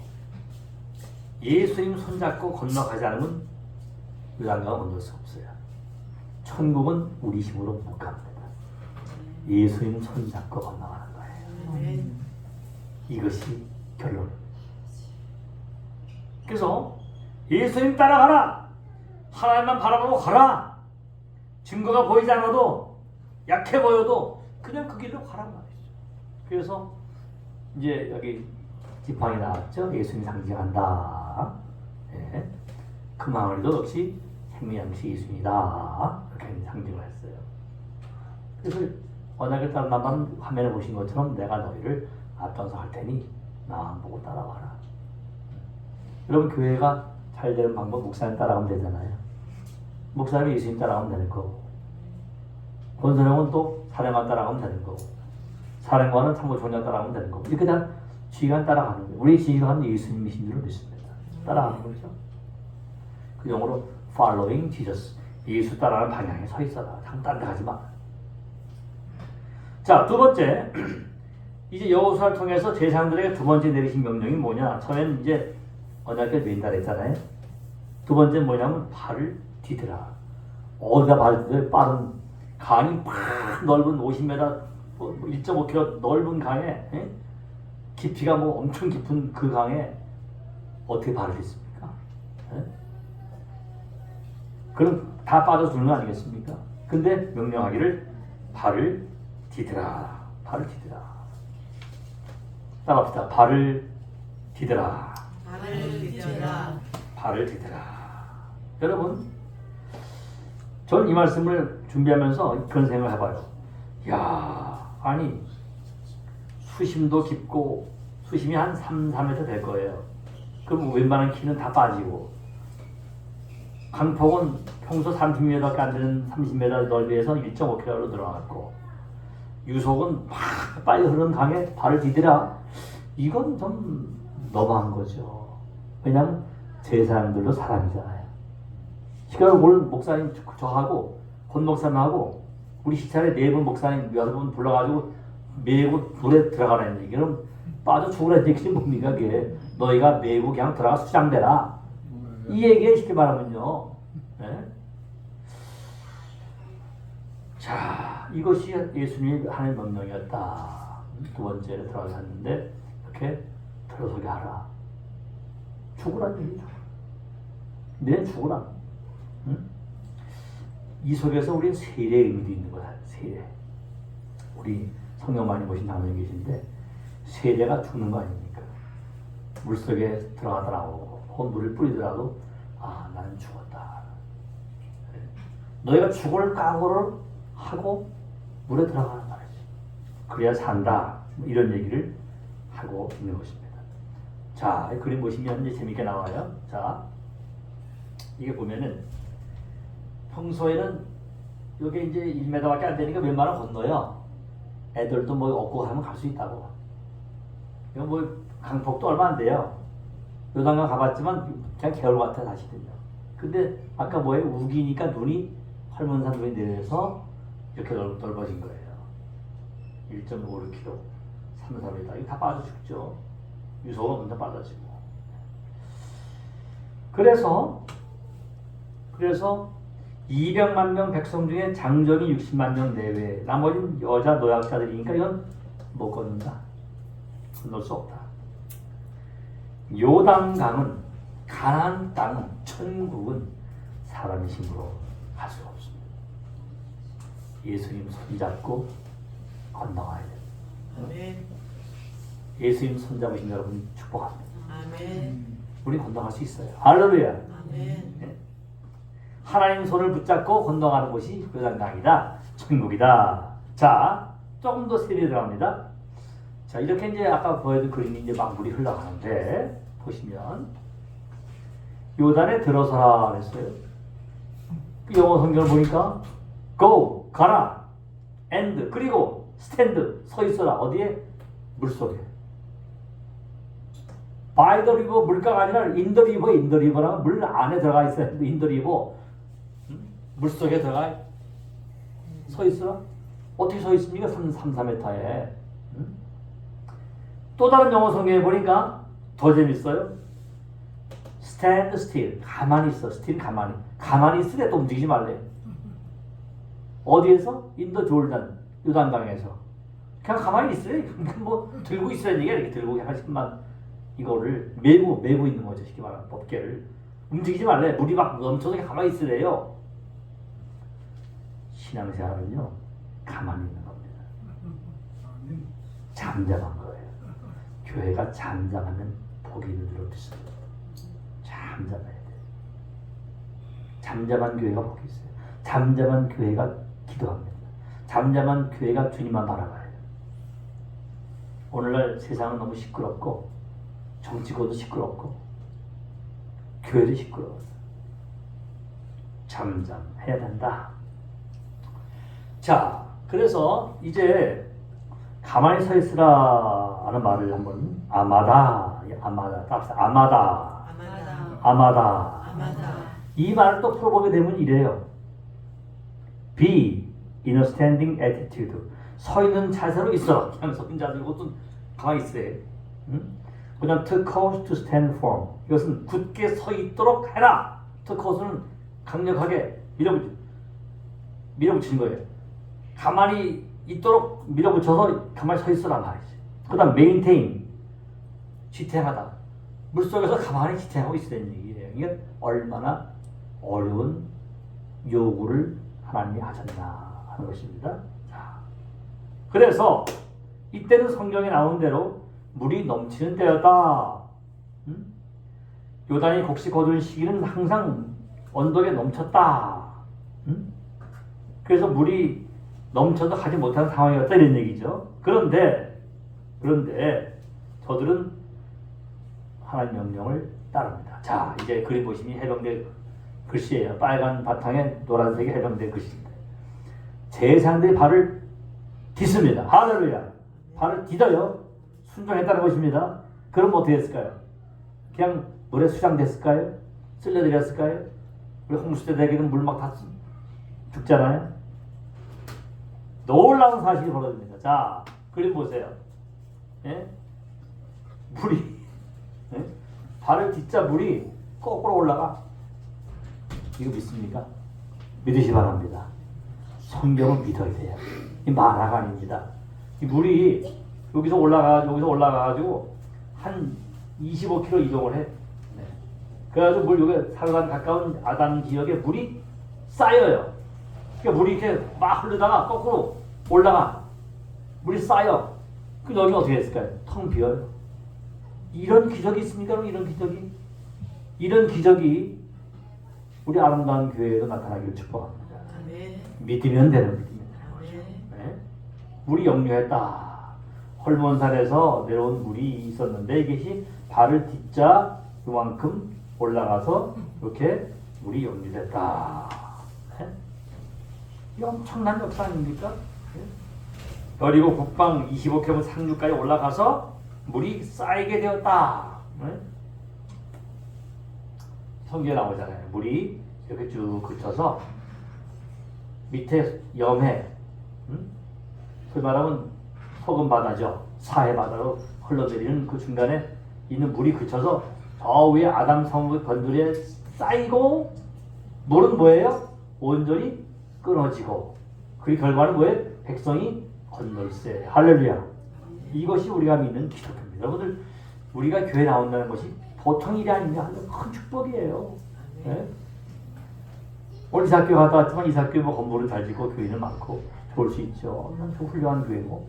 [SPEAKER 2] 예수님 손잡고 건너가지 않으면 요단강을 건널 수 없어요. 천국은 우리 힘으로 못 갑니다. 예수님 손잡고 건너가는 거예요. 이것이 결론. 그래서 예수님 따라가라. 하나님만 바라보고 가라. 증거가 보이지 않아도 약해 보여도 그냥 그 길로 가란 말이죠. 그래서 이제 여기 지팡이 나왔죠. 예수님 상징한다. 예. 그 망울도 역시 생명양식 예수님이다. 이렇게 상징을 했어요. 그래서 언약을 따른 나만 화면에 보신 것처럼 내가 너희를 앞장서 할 테니 나만 보고 따라와라. 여러분, 교회가 잘 되는 방법 목사님 따라가면 되잖아요. 목사님이 예수님 따라가면 되는 거고, 권선영은 또 사령관 따라가면 되는 거고, 사령관은 참고총장 따라가면 되는 거고, 이렇게 다 지휘관 따라가는 거예요. 우리 지휘관은 예수님이신 줄로 믿습니다. 따라가는 거죠. 그 용어로 following Jesus, 예수 따라가는 방향에 서 있어라. 딴 데 가지 마. 자, 두 번째, 이제 여호수아를 통해서 제사장들에게 두 번째 내리신 명령이 뭐냐? 처음에는 이제 언약궤를 맨다 그랬잖아요. 두 번째 뭐냐면 발을 디드라. 어디다 발을 디뎌? 빠른 강이 막 넓은 50m, 1.5km 넓은 강에, 에? 깊이가 뭐 엄청 깊은 그 강에 어떻게 발을 딛습니까? 에? 그럼 다 빠져주는 거 아니겠습니까? 근데 명령하기를 발을 디드라. 발을 디드라. 따라합시다. 발을 디드라.
[SPEAKER 3] 발을 디뎌라.
[SPEAKER 2] 발을 디드라. 여러분, 전 이 말씀을 준비하면서 그런 생각을 해봐요. 야, 아니 수심도 깊고 수심이 한 3m 될 거예요. 그럼 웬만한 키는 다 빠지고, 강폭은 평소 30m밖에 안 되는 30m 넓이에서 1.5km로 늘어났고, 유속은 막 빨리 흐르는 강에 발을 디디라. 이건 좀 너무한 거죠. 왜냐하면 제사장들도 사람이잖아요. 그러니까 오늘 목사님 저하고 권 목사님하고 우리 시찰에 4분 목사님 6분 불러가지고 매고 물에 들어가라는 얘기는 빠져 죽으라는 얘기는 뭡니까 그게. 너희가 매고 그냥 들어가 수장되라 이 얘기에 쉽게 말하면요. 네? 자, 이것이 예수님의 하나님의 명령이었다. 두 번째로 들어갔는데 이렇게 들어서게 하라. 죽으라는 얘기죠. 내 죽으라. 응? 이 속에서 우리 세례의 의미도 있는 거야. 세례. 우리 성경 많이 보신 자매님 계신데 세례가 죽는 거 아닙니까? 물속에 들어가더라고 혹은 물을 뿌리더라도 아 나는 죽었다. 너희가 죽을 각오를 하고 물에 들어가는 말이지. 그래야 산다. 이런 얘기를 하고 있는 것입니다. 자, 이 그림 보시면 이제 재밌게 나와요. 자, 이게 보면은 평소에는 여기 이제 1m밖에 안 되니까 웬만하면 건너요. 애들도 뭐 업고 하면 갈 수 있다고. 이거 뭐 강폭도 얼마 안 돼요. 요단강 가봤지만 그냥 개울 같아 사실은요. 근데 아까 뭐예요? 우기니까 눈이 할머니산 눈이 내려서 이렇게 넓어진 거예요. 1.56km, 3, 4m. 이거 다 빠져 죽죠. 유소가 먼저 빠져지고. 그래서 200만 명 백성 중에 장정이 60만 명 내외, 나머지는 여자 노약자들이니까 이건 못 건넌다. 건널 수 없다. 요단강은 가나안 땅은 천국은 사람의 힘으로 갈 수가 없습니다. 예수님 손잡고 건너가야 돼요.
[SPEAKER 3] 아멘.
[SPEAKER 2] 예수님 손잡으신 여러분 축복합니다.
[SPEAKER 3] 아멘.
[SPEAKER 2] 우리 건너갈 수 있어요. 할렐루야.
[SPEAKER 3] 아멘.
[SPEAKER 2] 네? 하나님 손을 붙잡고 건너가는 곳이 요단강이다. 천국이다. 자, 조금 더 세밀히 들어갑니다. 자, 이렇게 이제 아까 보여준 그림이 이제 막 물이 흘러가는데 보시면 요단에 들어서라 그랬어요. 영어 성경을 보니까 go 가라 and 그리고 stand 서 있어라. 어디에? 물속에. by the river 물가가 아니라 in the river, in the river라면 물 안에 들어가 있어야 돼. in the river. 물속에 들어가 서 있어라. 어떻게 서 있습니까? 4m에. 또 다른 영어 성경에 보니까 더 재밌어요. stand still. 가만히 있어. still 가만히. 가만히 있으래. 또 움직이지 말래. 어디에서? in the Jordan. 요단강에서. 그냥 가만히 있으래. 뭐 들고 있으라는 얘기야. 이렇게 들고 하나씩만 이거를 메고 있는 거죠. 쉽게 말하면 법계를. 움직이지 말래. 물이 막 넘쳐서 그냥 가만히 있으래요. 신앙생활은요. 가만히 있는 겁니다. 잠잠한 거예요. 교회가 잠잠하면 복이 있는 줄 믿습니다. 잠잠해야 돼요. 잠잠한 교회가 복이 있어요. 잠잠한 교회가 기도합니다. 잠잠한 교회가 주님만 바라봐요. 오늘날 세상은 너무 시끄럽고 정치고도 시끄럽고 교회도 시끄러워요. 잠잠해야 된다. 자, 그래서 이제 가만히 서 있으라 하는 말을 한번 아마다 이 말을 또 풀어보게 되면 이래요. Be in a standing attitude. 서 있는 자세로 있어. 그냥 서 있는 자세로 이것도 가만히 있으래. 그 다음 to cause to stand firm. 이것은 굳게 서 있도록 해라. to cause는 강력하게 밀어붙이는 거예요. 가만히 있도록 밀어붙여서 가만히 서 있으란 말이지. 그 다음 maintain. 지탱하다. 물속에서 가만히 지탱하고 있으라는 얘기예요. 이게 얼마나 어려운 요구를 하나님이 하셨나 하는 것입니다. 자, 그래서 이때는 성경에 나온 대로 물이 넘치는 때였다. 요단이 곡식 거둔 시기는 항상 언덕에 넘쳤다. 그래서 물이 넘쳐도 가지 못하는 상황이었다 이런 얘기죠. 그런데 저들은 하나님 명령을 따릅니다. 자, 이제 그림 보시면 해병대 글씨예요. 빨간 바탕에 노란색이 해병대 글씨입니다. 제사장들이 발을 딛습니다. 할렐루야. 발을 딛어요. 순종했다는 것입니다. 그럼 어떻게 했을까요? 그냥 물에 수장됐을까요? 쓸려드렸을까요? 우리 홍수대 대기는 물 막 다 죽잖아요. 놀라운 사실이 벌어집니다. 자, 그림 보세요. 예? 물이 예? 발을 딛자 물이 거꾸로 올라가. 이거 믿습니까? 믿으시 바랍니다. 성경을 믿어야 돼요. 이 만화가 아닙니다. 이 물이 여기서 올라가가지고 한 25km 이동을 해. 네. 그래가지고 물 여기 사르간 가까운 아담 지역에 물이 쌓여요. 그러니까 물이 이렇게 막 흐르다가 거꾸로 올라가. 물이 쌓여. 그 여기 어떻게 됐을까요? 텅 비어요. 이런 기적이 있습니까? 이런 기적이? 이런 기적이 우리 아름다운 교회에도 나타나기를 축복합니다.
[SPEAKER 3] 아멘.
[SPEAKER 2] 믿으면 되는 믿음입니다.
[SPEAKER 3] 아멘.
[SPEAKER 2] 네. 물이 역류했다. 헐몬산에서 내려온 물이 있었는데 이것이 발을 딛자 요만큼 올라가서 이렇게 물이 역류됐다. 네. 이 엄청난 역사 아닙니까? 네. 여리고 북방 25km 상류까지 올라가서 물이 쌓이게 되었다. 네. 성경에 나오잖아요. 물이 이렇게 쭉 그쳐서 밑에 염해, 소위 말하면 소금 바다죠. 사해 바다로 흘러내리는 그 중간에 있는 물이 그쳐서 저 위에 아담 성읍의 건물에 쌓이고 물은 뭐예요? 온전히 끊어지고 그 결과는 뭐예요? 백성이 건널세. 할렐루야. 이것이 우리가 믿는 기독교입니다. 여러분들 우리가 교회 나온다는 것이 보통 일이 아닙니다. 큰 축복이에요. 네? 오늘 이사학교 갔다 왔지만 이사학교 뭐 건물은 잘 짓고 교회는 많고 좋을 수 있죠. 좀 훌륭한 교회고.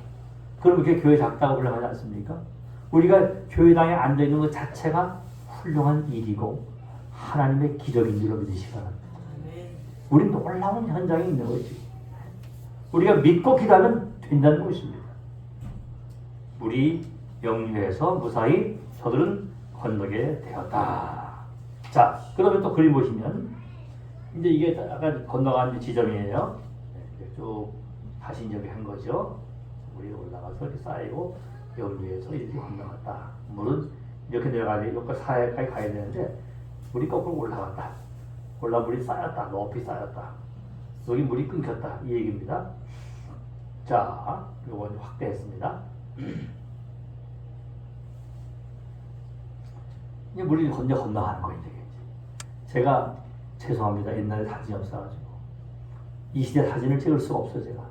[SPEAKER 2] 그럼 이렇게 교회 작다고 훌륭하지 않습니까? 우리가 교회당에 앉아 있는 것 자체가 훌륭한 일이고 하나님의 기적인 줄로 믿으시기 바랍니다. 우린 놀라운 현장에 있는 거지. 우리가 믿고 기도하면 된다는 것입니다. 물이 역류해서 무사히 저들은 건너게 되었다. 자, 그러면 또 그림 보시면 이제 이게 약간 건너가는 지점이에요. 네, 쭉 다시 이제 한 거죠. 물이 올라가서 이렇게 쌓이고 역류해서 이렇게 건너갔다. 물은 이렇게 내려가야 돼. 여기까지 사해까지 가야 되는데 물이 거꾸로 올라갔다. 물이 쌓였다. 높이 쌓였다. 여기 물이 끊겼다. 이 얘기입니다. 자, 요건 확대했습니다. 이제 물이 건너가는 거예요. 제가 죄송합니다. 옛날에 사진이 없어가지고 이 시대 사진을 찍을 수가 없어요. 제가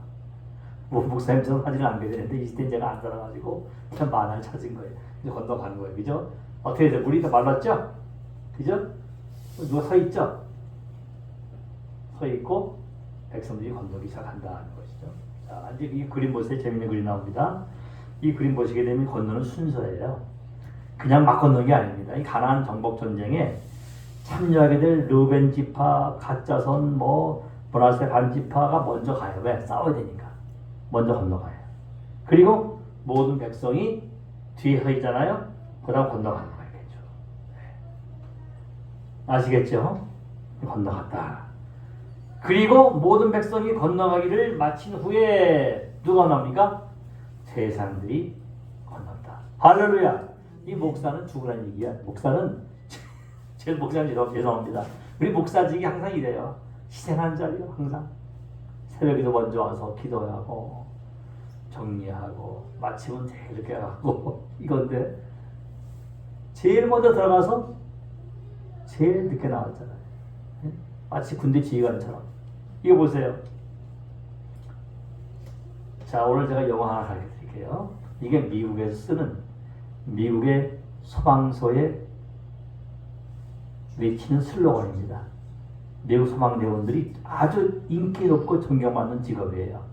[SPEAKER 2] 목사님처럼 사진을 안 되는데 이 시대는 제가 안 살아가지고 참 만화를 찾은 거예요. 이제 건너가는 거예요. 그죠? 어떻게 돼요? 물이 다 말랐죠? 그죠? 누가 서 있죠? 서 있고 백성들이 건너기 시작한다는 것이죠. 자, 이제 이 그림 보세요. 재밌는 그림 나옵니다. 이 그림 보시게 되면 건너는 순서예요. 그냥 막 건너는 게 아닙니다. 이 가나안 정복 전쟁에 참여하게 될 르벤 지파, 갓자손, 브라세 반 지파가 먼저 가요. 왜? 싸워야 되니까. 먼저 건너가요. 그리고 모든 백성이 뒤에 서 있잖아요. 그다음 건너가는 거겠죠. 아시겠죠? 건너갔다. 그리고 모든 백성이 건너가기를 마친 후에 누가 나옵니까? 세 사람들이 건넌다. 할렐루야. 이 목사는 죽으라는 얘기야. 목사는 제 목사님 죄송합니다. 우리 목사직이 항상 이래요. 희생한 자리요. 항상 새벽에도 먼저 와서 기도하고 정리하고 마치면 제일 이렇게 하고 이건데 제일 먼저 들어가서 제일 늦게 나왔잖아요. 마치 군대 지휘관처럼. 이거 보세요. 자, 오늘 제가 영어 하나 가르쳐 드릴게요. 이게 미국에서 쓰는 미국의 소방서에 외치는 슬로건입니다. 미국 소방대원들이 아주 인기 높고 존경받는 직업이에요.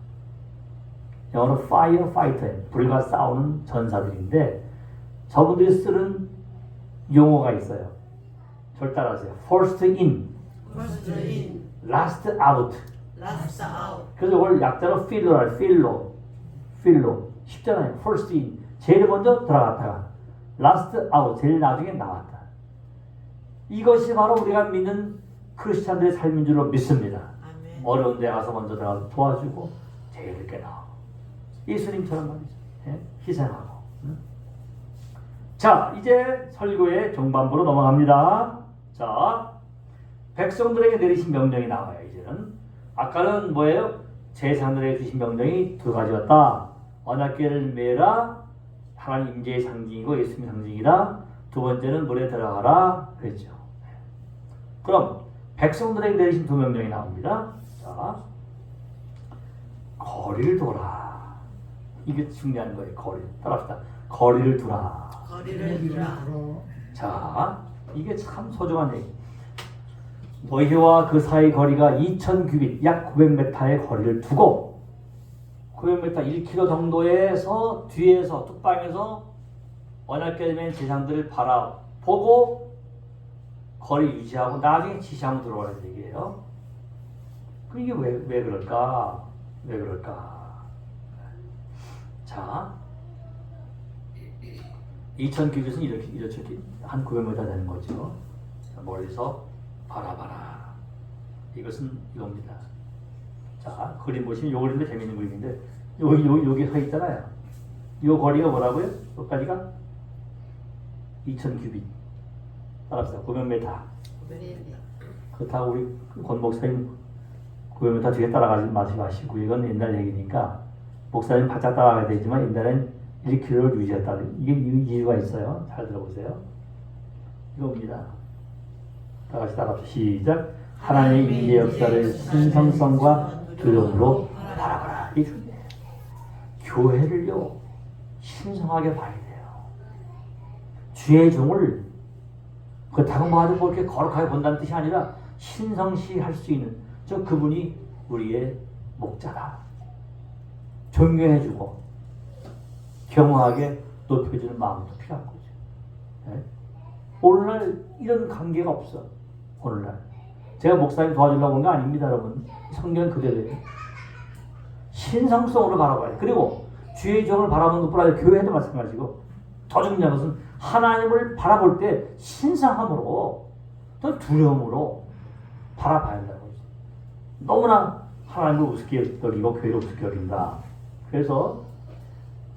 [SPEAKER 2] 영어로 firefighter, 불과 싸우는 전사들인데 저분들이 쓰는 용어가 있어요. 절 따라하세요. First in,
[SPEAKER 3] First in,
[SPEAKER 2] last out.
[SPEAKER 3] last out.
[SPEAKER 2] 그래서 이걸 약자로 필로 쉽잖아요. First in, 제일 먼저 들어갔다가 last out, 제일 나중에 나왔다. 이것이 바로 우리가 믿는 크리스찬들의 삶인 줄로 믿습니다.
[SPEAKER 3] 아멘.
[SPEAKER 2] 어려운 데 가서 먼저 들어가서 도와주고 제일 늦게 나오고 예수님처럼 말이죠. 예? 희생하고. 자, 이제 설교의 종반부로 넘어갑니다. 자, 백성들에게 내리신 명령이 나와요. 이제는 아까는 뭐예요? 제사장들에게 주신 명령이 두 가지였다. 언약궤를 메라, 하나님 임재의 상징이고 예수님의 상징이다. 두 번째는 물에 들어가라 그랬죠. 그럼 백성들에게 내리신 두 명령이 나옵니다. 자, 거리를 둬라. 이게 중요한 거예요. 거리. 따라합시다. 거리를 두라.
[SPEAKER 3] 거리를 두라.
[SPEAKER 2] 자, 이게 참 소중한 얘기. 너희와 그 사이 거리가 2000규빗, 약 900m의 거리를 두고 900m, 1km 정도에서 뒤에서 뚝방에서 언약궤에 맨 제사장들을 바라보고 거리 유지하고 나중에 지시하면 들어오라는 얘기예요. 그럼 이게 왜 그럴까? 왜 그럴까? 자, 2000규빗은 이렇게 한 900m 되는 거죠. 자, 멀리서 바라봐라. 이것은 이겁니다. 자, 그림 보시면 요 그림도 재밌는 그림인데 여기 서 있잖아요. 요 거리가 뭐라고요? 여기까지가 2000규빗. 따라합시다. 900m. 그렇다고 우리 권 목사님 900m 뒤에 따라가지 마시고 이건 옛날 얘기니까 목사님 바짝 따라가야 되지만 옛날엔 1km를 유지했다. 이게 이유가 있어요. 잘 들어보세요. 이겁니다. 다 같이 따라합시다. 시작. 하나님의 임재 역사를 신성성과 두려움으로 바라봐라. 이게 중요해요. 교회를요 신성하게 봐야 돼요. 주의 종을 그렇다고 뭐 이렇게 거룩하게 본다는 뜻이 아니라 신성시할 수 있는 그분이 우리의 목자다. 존경해주고 경허하게 높여주는 마음도 필요한 거죠. 네? 오늘날 이런 관계가 없어. 오늘날 제가 목사님 도와주려고 온 거 아닙니다, 여러분. 성경 그대로예요. 신성성으로 바라봐요. 그리고 주의 종을 바라보는 것뿐 아니라 교회도 마찬가지고 더 중요한 것은 하나님을 바라볼 때 신성함으로 또 두려움으로 바라봐야 한다는 거죠. 너무나 하나님을 우습게 여기고 교회를 우습게 여긴다. 그래서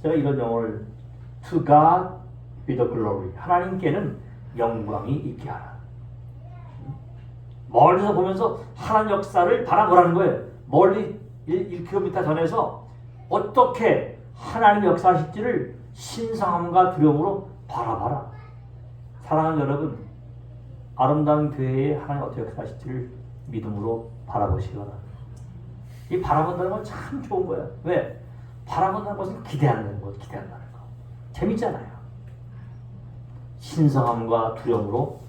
[SPEAKER 2] 제가 이런 용어를 To God be the glory. 하나님께는 영광이 있게 하라. 멀리서 보면서 하나님 역사를 바라보라는 거예요. 멀리 1km 전에서 어떻게 하나님 역사하실지를 신성함과 두려움으로 바라봐라. 사랑하는 여러분, 아름다운 교회에 하나님 어떻게 역사하실지를 믿음으로 바라보시기 바랍니다. 이 바라본다는 건 참 좋은 거예요. 왜? 바라본다는 것은 기대한다는 거, 기대한다는 거. 재밌잖아요. 신성함과 두려움으로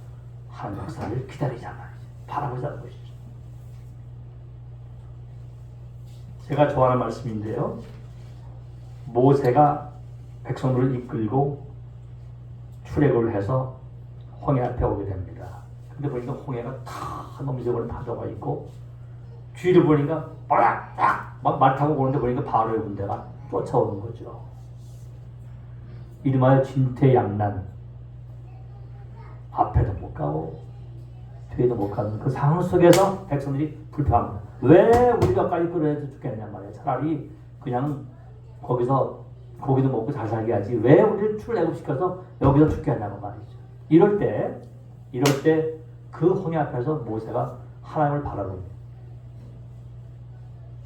[SPEAKER 2] 하나님 역사를 기다리자 말이죠. 바라보자는 것이죠. 제가 좋아하는 말씀인데요. 모세가 백성들을 이끌고 출애굽을 해서 홍해 앞에 오게 됩니다. 근데 보니까 홍해가 다 넘쳐버린 파도가 있고 뒤를 보니까 막 말 타고 오는데 보니까 바로의 군대가 쫓아오는 거죠. 이름하여 진퇴양난. 앞에도 못 가고 뒤에도 못 가는 그 상황 속에서 백성들이 불평합니다. 왜 우리가까지 끌어내서 죽겠냔 말이야. 차라리 그냥 거기서 고기도 먹고 잘 살게 하지. 왜 우리를 출애굽시켜서 여기서 죽게 하냐고 말이죠. 이럴 때 그 홍해 앞에서 모세가 하나님을 바라봅니다.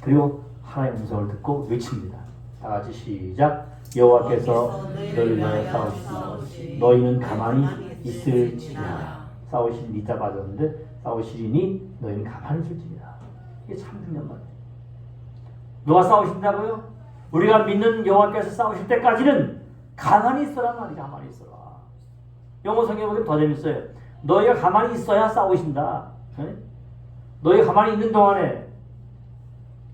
[SPEAKER 2] 그리고 하나님의 음성을 듣고 외칩니다. 다 같이 시작. 여호와께서 너희를 위하여 싸우시니 너희는 가만히 있을지니라. 싸우시니 니자 빠졌는데 싸우시니 너희는 가만히 있을지니라. 이게 참 중요한 말이에요. 누가 싸우신다고요? 우리가 믿는 여호와께서 싸우실 때까지는 가만히 있어란 말이야. 가만히 있어라. 영어 성경에 보면 더 재밌어요. 너희가 가만히 있어야 싸우신다. 네? 너희가 가만히 있는 동안에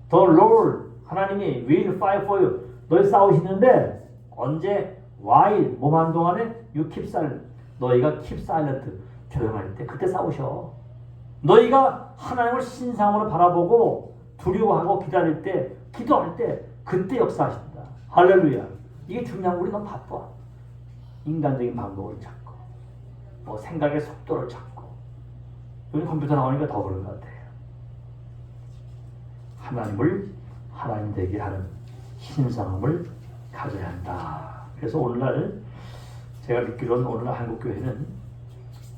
[SPEAKER 2] The Lord 하나님이 will fight for you. 너희 싸우시는데 언제? while 몸한 동안에 you keep silent. 너희가 keep silent 조용할 때 그때 싸우셔. 너희가 하나님을 신상으로 바라보고 두려워하고 기다릴 때 기도할 때 그때 역사하신다. 할렐루야. 이게 중요한 우리 너무 바빠. 인간적인 방법을 찾고 뭐 생각의 속도를 찾고 요즘 컴퓨터 나오니까 더 그런 것 같아요. 하나님을 하나님 되게 하는 신성함을 가져야 한다. 그래서 오늘날 제가 믿기로는 오늘날 한국교회는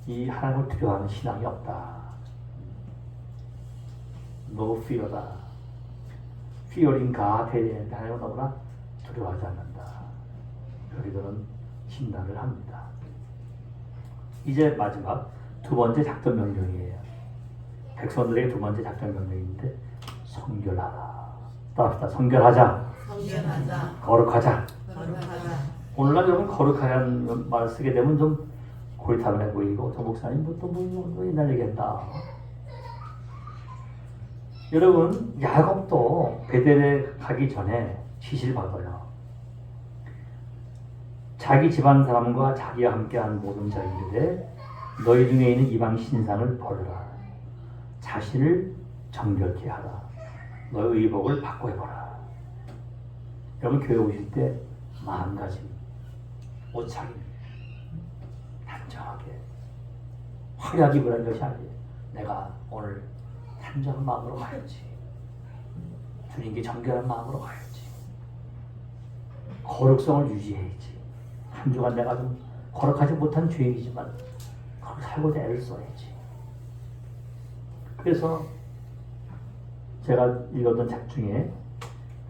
[SPEAKER 2] 이 하나님을 두려워하는 신앙이 없다. no fear다. fearing God 해야 되는데 하나님은 너무나 두려워하지 않는다. 우리들은 진단을 합니다. 이제 마지막 두 번째 작전 명령이에요. 백성들에게 두 번째 작전 명령인데 성결하라. 따라합시다. 성결하자.
[SPEAKER 3] 성결하자.
[SPEAKER 2] 거룩하자.
[SPEAKER 3] 거룩하자.
[SPEAKER 2] 오늘날 여러분 거룩하다는 말을 쓰게 되면 좀 고리타분해 보이고 저 목사님 뭐 옛날 얘기했다. 여러분 야곱도 베델에 가기 전에 지시를 받아요. 자기 집안 사람과 자기와 함께한 모든 자에게 너희 중에 있는 이방 신상을 버려라. 자신을 정결케 하라. 너의 의복을 바꿔 입어라. 여러분 교회 오실 때 마음가짐, 옷차림 단정하게 화려하게 입으라는 것이 아니에요. 내가 오늘 단정한 마음으로 가야지. 주님께 정결한 마음으로 가야지. 거룩성을 유지해야지. 한 주간 내가 좀 거룩하지 못한 죄인이지만 그렇게 살고자 애를 써야지. 그래서 제가 읽었던 책 중에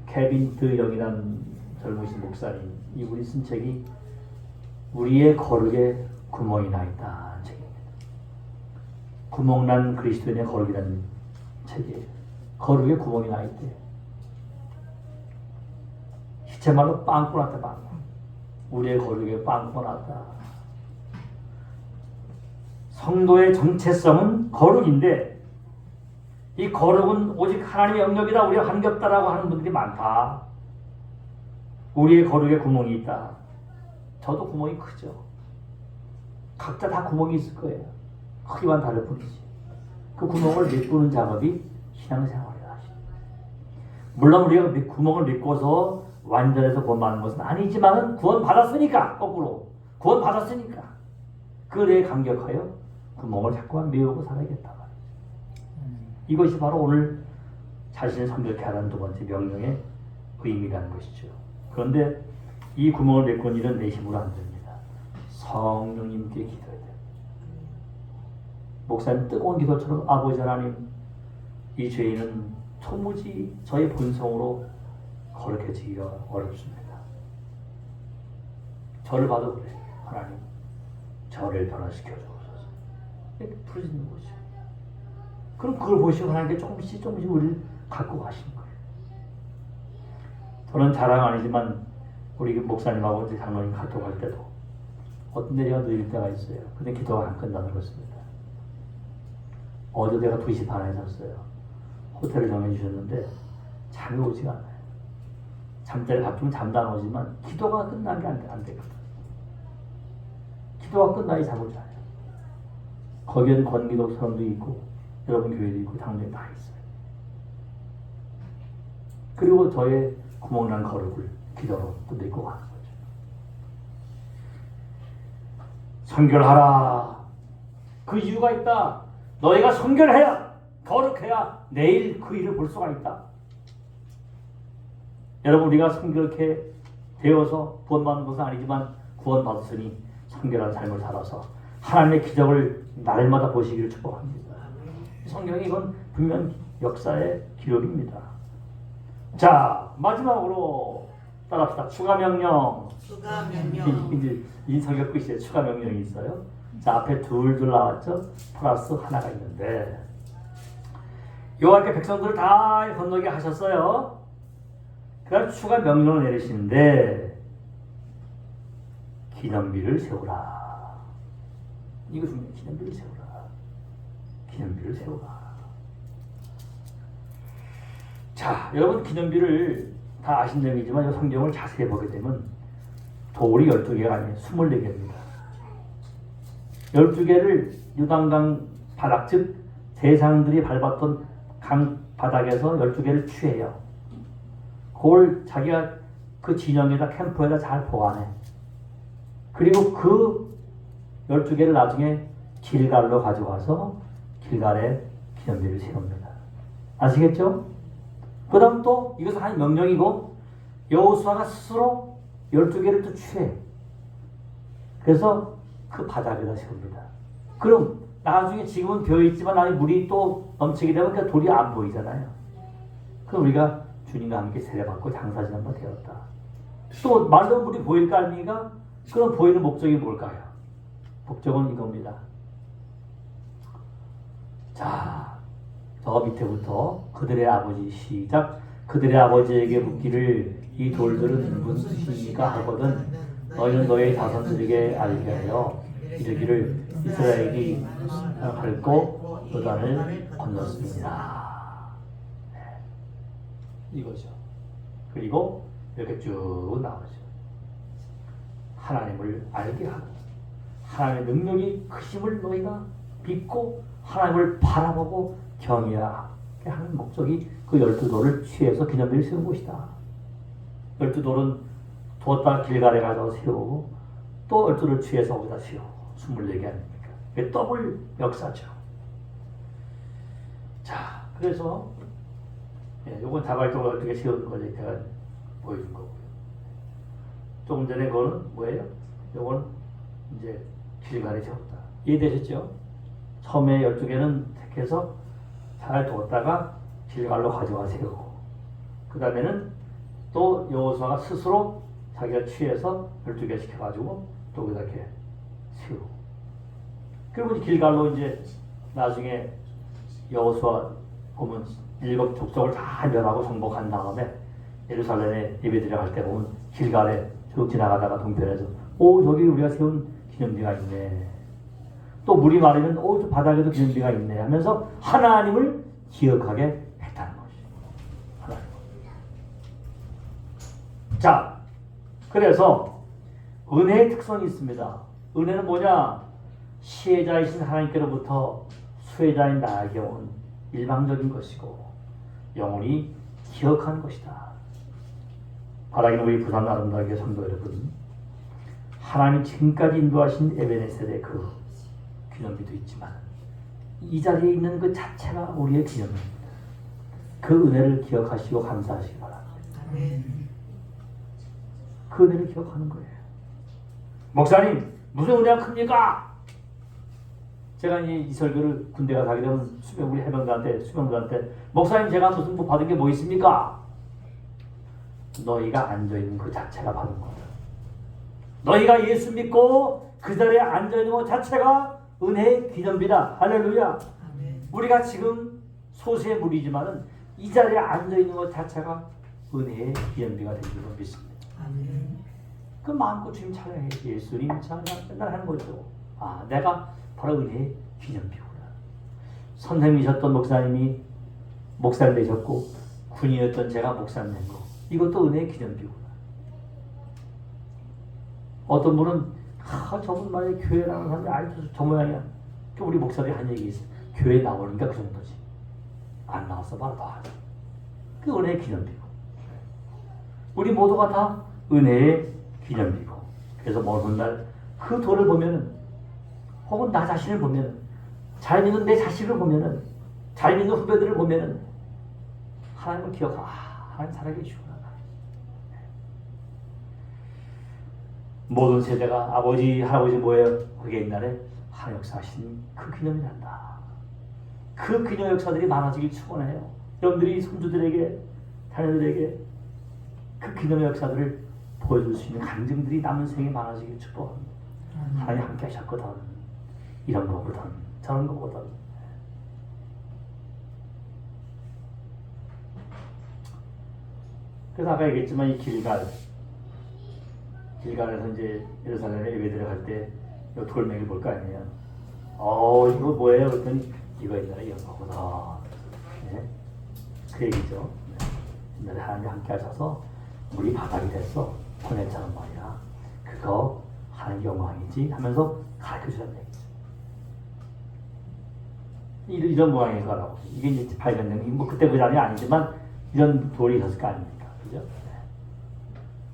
[SPEAKER 2] 케빈 드 영이라는 젊으신 목사님 이분이 쓴 책이 우리의 거룩에 구멍이 나 있다는 책입니다. 구멍난 그리스도인의 거룩이라는 책이에요. 거룩에 구멍이 나 있대. 시체말로 빵꾸 났다. 빵꾸. 우리의 거룩에 빵꾸 났다. 성도의 정체성은 거룩인데 이 거룩은 오직 하나님의 영역이다. 우리가 한겹다라고 하는 분들이 많다. 우리의 거룩에 구멍이 있다. 저도 구멍이 크죠. 각자 다 구멍이 있을 거예요. 크기만 다를 뿐이지. 그 구멍을 메꾸는 작업이 신앙생활이다. 물론 우리가 구멍을 메꿔서 완전해서 구원받는 것은 아니지만 구원 받았으니까 거꾸로 구원 받았으니까 그에 감격하여 구멍을 자꾸만 메우고 살아야겠다. 이것이 바로 오늘 자신을 성결케 하라는 두 번째 명령의 의미라는 것이죠. 그런데 이 구멍을 메꾸는 일은 내 힘으로 안 됩니다. 성령님께 기도해야 돼요. 목사님 뜨거운 기도처럼 아버지 하나님 이 죄인은 도무지 저의 본성으로 거룩해지기가 어렵습니다. 저를 봐도 그래. 하나님 저를 변화시켜 주옵소서. 이렇게 부르짖는 거죠. 그럼 그걸 보시고 하나님께 조금씩 우리를 갖고 가시는 거예요. 저는 자랑 아니지만 우리 목사님하고 이제 장로님 카톡 할 때도 어떤 데 제가 느릴 때가 있어요. 근데 기도가 안 끝나는 것입니다. 어제 내가 2시 반에 잤어요. 호텔을 정해주셨는데 잠이 오지가 않아요. 잠자리 바뀌면 잠도 안 오지만 기도가 끝난 게 안 되거든. 기도가 끝나야 잠을 자요. 거기에는 권기독 사람도 있고 여러분 교회도 있고 당연히 다 있어요. 그리고 저의 구멍난 거룩을 기도로 또 메고 가는 거죠. 성결하라. 그 이유가 있다. 너희가 성결해야 거룩해야 내일 그 일을 볼 수가 있다. 여러분 우리가 성결케 되어서 구원받는 것은 아니지만 구원받았으니 성결한 삶을 살아서 하나님의 기적을 날마다 보시기를 축복합니다. 성경이 이건 분명 역사의 기록입니다. 자 마지막으로 따라합시다. 추가 명령.
[SPEAKER 3] 추가 명령.
[SPEAKER 2] 이제 이 성경 끝에 추가 명령이 있어요. 자 앞에 둘 나왔죠. 플러스 하나가 있는데 여호와께 백성들을 다 건너게 하셨어요. 그다음 추가 명령을 내리시는데 기념비를 세우라. 이거 중요해요. 기념비를 세우라. 기념비를 세우라. 자, 여러분 기념비를 다 아신 내용이지만 이 성경을 자세히 보게 되면 돌이 12개가 아니에요. 24개입니다. 12개를 유단강 바닥, 즉 대상들이 밟았던 강 바닥에서 12개를 취해요. 그걸 자기가 그 진영에다 캠프에다 잘 보관해. 그리고 그 12개를 나중에 길갈로 가져와서 길갈에 기념비를 세웁니다. 아시겠죠? 그 다음 또 이것은 한 명령이고 여호수아가 스스로 12개를 또 취해. 그래서 그 바닥에다 세웁니다. 그럼 나중에 지금은 비어있지만 나중에 물이 또 넘치게 되면 그 돌이 안 보이잖아요. 그럼 우리가 주님과 함께 세례받고 장사진 한번 되었다. 또 말로 물이 보일 거 아닙니까? 그럼 보이는 목적이 뭘까요? 목적은 이겁니다. 자, 저 밑에부터 그들의 아버지 시작. 그들의 아버지에게 묻기를 이 돌들은 무엇이니까 하거든 너희는 너희 자손들에게 알게 하여 이르기를 이스라엘이 밟고 요단을 건넜습니다. 네. 이거죠. 그리고 이렇게 쭉 나오죠. 하나님을 알게 하고 하나님의 능력이 크심을 너희가 믿고 하나님을 바라보고 경외하게 하는 목적이 그 12돌을 취해서 기념비를 세운 것이다. 12돌은 두었다 길갈에 가서 세우고 또 12돌을 취해서 거기다 세우고 24개 아닙니까? 이게 더블 역사죠. 자, 그래서 요건 자발적으로 12개 세우는 거죠. 제가 보여준 거고요. 조금 전에 그거는 뭐예요? 요건 이제 길갈에 세웠다. 이해되셨죠? 처음에 12개는 택해서 잘 두었다가 길갈로 가져와 세우고 그 다음에는 또 여호수아가 스스로 자기가 취해서 12개 시켜가지고 또 그렇게 세우고 그리고 길갈로 이제 나중에 여호수아 보면 7 족속을 다 멸하고 정복한 다음에 예루살렘에 예배드려 갈 때 보면 길갈에 쭉 지나가다가 동편에서 오 저기 우리가 세운 기념비가 있네. 또 물이 마르면 오 저 바닥에도 기념비가 있네 하면서 하나님을 기억하게 했다는 것이. 하나님. 자, 그래서 은혜의 특성이 있습니다. 은혜는 뭐냐? 시혜자이신 하나님께로부터 수혜자인 나에게 온 일방적인 것이고 영원히 기억하는 것이다. 바라기는 우리 부산 아름다우게 성도 여러분, 하나님 지금까지 인도하신 에베네셀의 그 기념비도 있지만 이 자리에 있는 그 자체가 우리의 기념입니다. 그 은혜를 기억하시고 감사하시기 바랍니다. 그 은혜를 기억하는 거예요. 목사님 무슨 은혜가 큽니까? 제가 이 설교를 군대가 가게 되면 우리 수병들한테 목사님 제가 무슨 뭐 받은 게 뭐 있습니까? 너희가 앉아있는 그 자체가 받은 거다. 너희가 예수 믿고 그 자리에 앉아있는 것 자체가 은혜의 기념비다. 할렐루야. 우리가 지금 소수의 무리지만은 이 자리에 앉아있는 것 자체가 은혜의 기념비가 된 줄로 믿습니다. 그 마음껏 주님 찬양해. 예수님 찬양 맨날 하는 거죠. 아, 내가 바로 은혜의 기념비구나. 선생님이셨던 목사님이 목사님 되셨고 군인이었던 제가 목사님 된 거. 이것도 은혜의 기념비구나. 어떤 분은 저분 말에 교회 나오는 사람이 아직도 저 모양이야. 우리 목사들이 한 얘기 있어. 교회 나오니까 그 정도지. 안 나왔어 바로 봐. 그 은혜의 기념비고. 우리 모두가 다 은혜의 기념비고. 그래서 먼 훗날 그 돌을 보면은 혹은 나 자신을 보면은 잘 믿는 내 자식을 보면은 잘 믿는 후배들을 보면은 하나님을 기억하고 하나님 살아계시구나. 모든 세대가 아버지 할아버지 뭐예요? 그게 옛날에 하나님 역사하신 그 기념이 난다. 그 기념 역사들이 많아지길 축원해요. 여러분들이 손주들에게 자녀들에게 그 기념의 역사들을 보여줄 수 있는 간증들이 남은 생에 많아지길 축복합니다. 하나님 함께 하셨거든. 이런 거거든. 저런 거거든. 그래서 아까 얘기했지만 이 길갈에서 이제 예루살렘에 예배 들어갈 때 이 돌멩이를 볼 거 아니에요. 이거 뭐예요? 그랬더니 이거 옛날에 이런 거구나. 네? 그 얘기죠. 네. 옛날에 하나님 함께 하셔서 물이 바닥이 됐어. 보냈잖아 말이야. 그거 하나님 영광이지 하면서 가르쳐 주는 얘기죠. 이런 모양일 거라고. 이게 이제 발견된 뭐 그때 그 자리 아니지만 이런 돌이 있었을 거 아닙니까? 그죠? 네.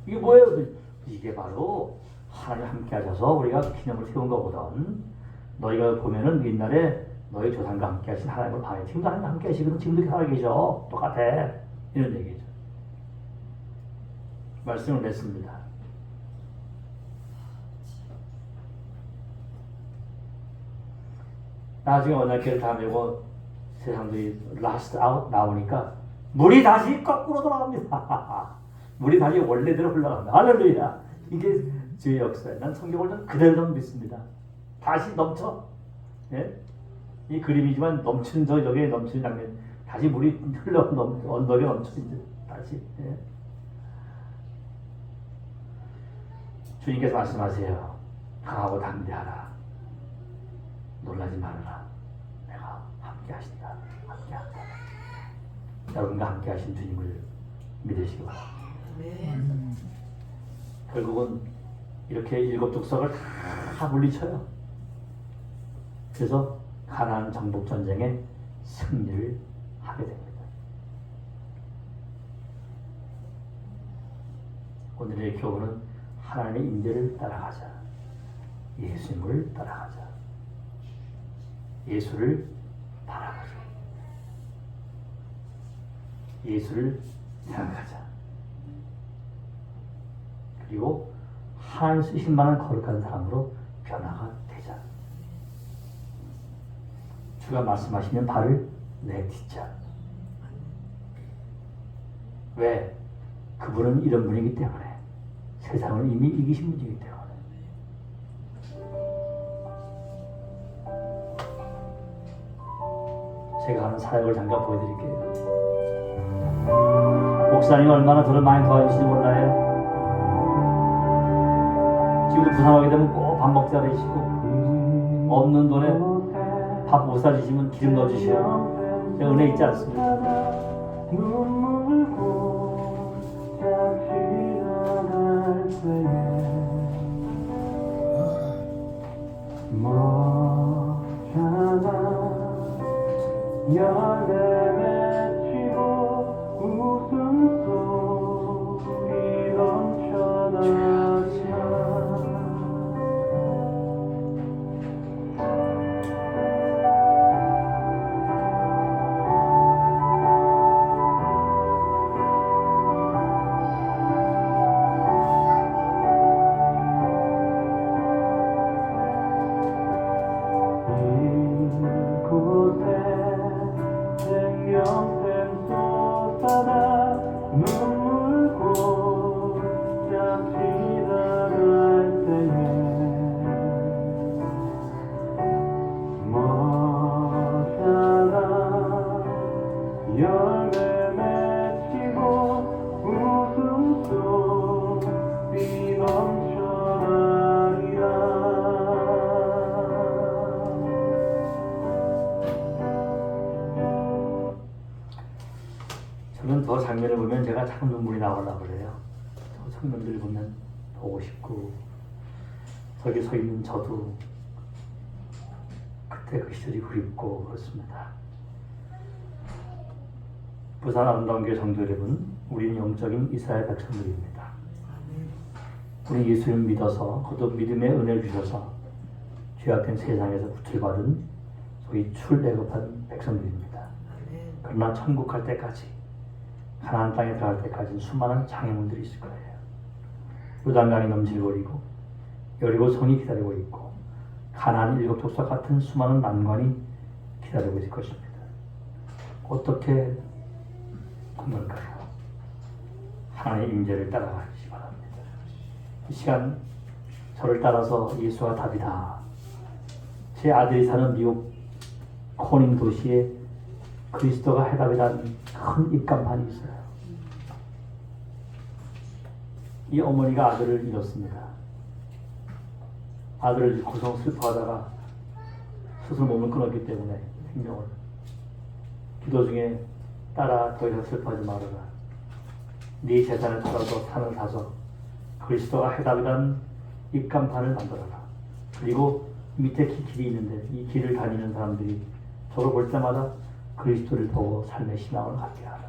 [SPEAKER 2] 이게 뭐예요? 이게 바로 하나님 함께 하셔서 우리가 기념을 세운 거거든. 너희가 보면은 옛날에 너희 조상과 함께 하신 하나님을 봐요. 지금도 하나님 함께 하시거든. 지금도 살아계셔. 똑같아. 이런 얘기죠. 말씀을 냈습니다. 나중에 언약궤를 다 메고 세상들이 라스트 아웃 나오니까 물이 다시 거꾸로 돌아갑니다. 물이 다시 원래대로 흘러갑니다. 할렐루야. 이게 주의 역사예요. 난 성경을 그대로 믿습니다. 다시 넘쳐. 예? 이 그림이지만 넘치는 저기에 넘치는 장면. 다시 물이 흘러 언덕에 넘쳐 이제 다시. 예? 주님께서 말씀하세요. 강하고 담대하라. 놀라지 말아라. 내가 함께 하신다. 함께 한다. 여러분과 함께 하신 주님을 믿으시기 바랍니다. 결국은 이렇게 7 족속을 다 물리쳐요. 그래서 가나안 정복 전쟁에 승리를 하게 됩니다. 오늘의 교훈은 하나님의 인재를 따라가자. 예수님을 따라가자. 예수를 바라보자. 예수를 생각하자. 그리고 하나님 쓰신 만한 거룩한 사람으로 변화가 되자. 주가 말씀하시면 발을 내딛자. 왜? 그분은 이런 분이기 때문에. 세상을 이미 이기신 분이기 때문에. 제가 하는 사역을 잠깐 보여드릴게요. 목사님이 얼마나 저를 많이 도와주실지 몰라요. 지금도 부산 오게 되면 꼭 밥 먹자 되시고, 없는 돈에 밥 못 사주시면 기름 넣어주시고, 제가 은혜 있지 않습니까?
[SPEAKER 6] 열매 맺히고 웃음소리 넘쳐나리라.
[SPEAKER 2] 저는 더 장면을 보면 제가 자꾸 눈물이 나오려고 그래요. 저 청년들 보면 보고 싶고, 저기 서 있는 저도 그때 그 시절이 그립고 그렇습니다. 부산 아름다운 교회 성도 여러분, 우리는 영적인 이스라엘 백성들입니다. 우리 예수를 믿어서 그것도 믿음의 은혜를 주셔서 죄악된 세상에서 구출받은 소위 출애굽한 백성들입니다. 그러나 천국 갈 때까지, 가나안 땅에 들어갈 때까지는 수많은 장애물들이 있을 거예요. 요단강이 넘실거리고 여리고 성이 기다리고 있고 가나안 7 족속 같은 수많은 난관이 기다리고 있을 것입니다. 어떻게 건널까요? 하나님의 임재를 따라가시기 바랍니다. 이 시간 저를 따라서 예수와 답이다. 제 아들이 사는 미국 코닝 도시에 그리스도가 해답이라는 큰 입간판이 있어요. 이 어머니가 아들을 잃었습니다. 아들을 잃고서 슬퍼하다가 스스로 몸을 끊었기 때문에 생명을, 기도 중에 딸아 더 이상 슬퍼하지 말아라. 네 재산을 팔아서 산을 사서 그리스도가 해답이라는 입간판을 만들어라. 그리고 밑에 길이 있는데 이 길을 다니는 사람들이 저를 볼 때마다 그리스도를 보고 삶의 신앙을 갖게 하라.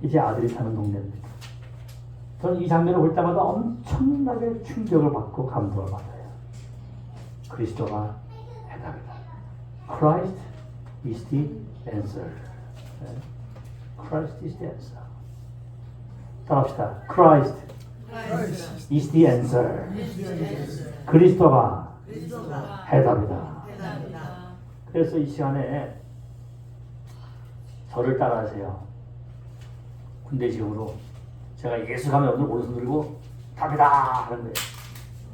[SPEAKER 2] 이제 아들이 사는 동네입니다. 저는 이 장면을 볼 때마다 엄청나게 충격을 받고 감동을 받아요. 그리스도가 해답이다. Christ is the answer. Christ is the answer. 따라합시다. Christ is the answer. 그리스도가 해답이다. 그래서 이 시간에 저를 따라하세요. 군대식으로 제가 예수 가면 오늘 오른손 들고 답이다 하는 거예요.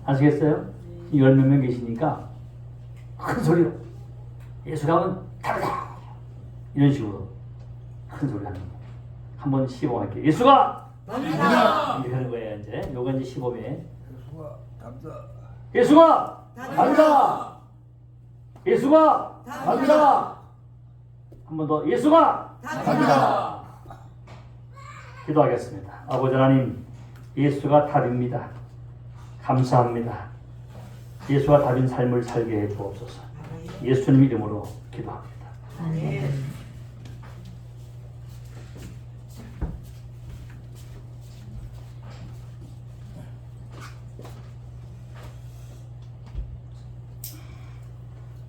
[SPEAKER 2] 아시겠어요? 열 몇 명 계시니까 큰 소리로 예수 가면 답이다 이런 식으로 큰 소리 하는 거예요. 한번 시범할게요. 예수가
[SPEAKER 3] 답이다.
[SPEAKER 2] 이렇게 하는 거예요. 이제 요거 이제 시범에
[SPEAKER 7] 예수가 답이다.
[SPEAKER 2] 예수가
[SPEAKER 3] 답이다.
[SPEAKER 2] 답이다. 예수가
[SPEAKER 3] 답이다.
[SPEAKER 2] 답이다. 한 번 더 예수가
[SPEAKER 3] 답이다.
[SPEAKER 2] 기도하겠습니다. 아버지 하나님, 예수가 답입니다. 감사합니다. 예수가 답인 삶을 살게 해 주옵소서. 예수님 이름으로 기도합니다.
[SPEAKER 3] 아멘.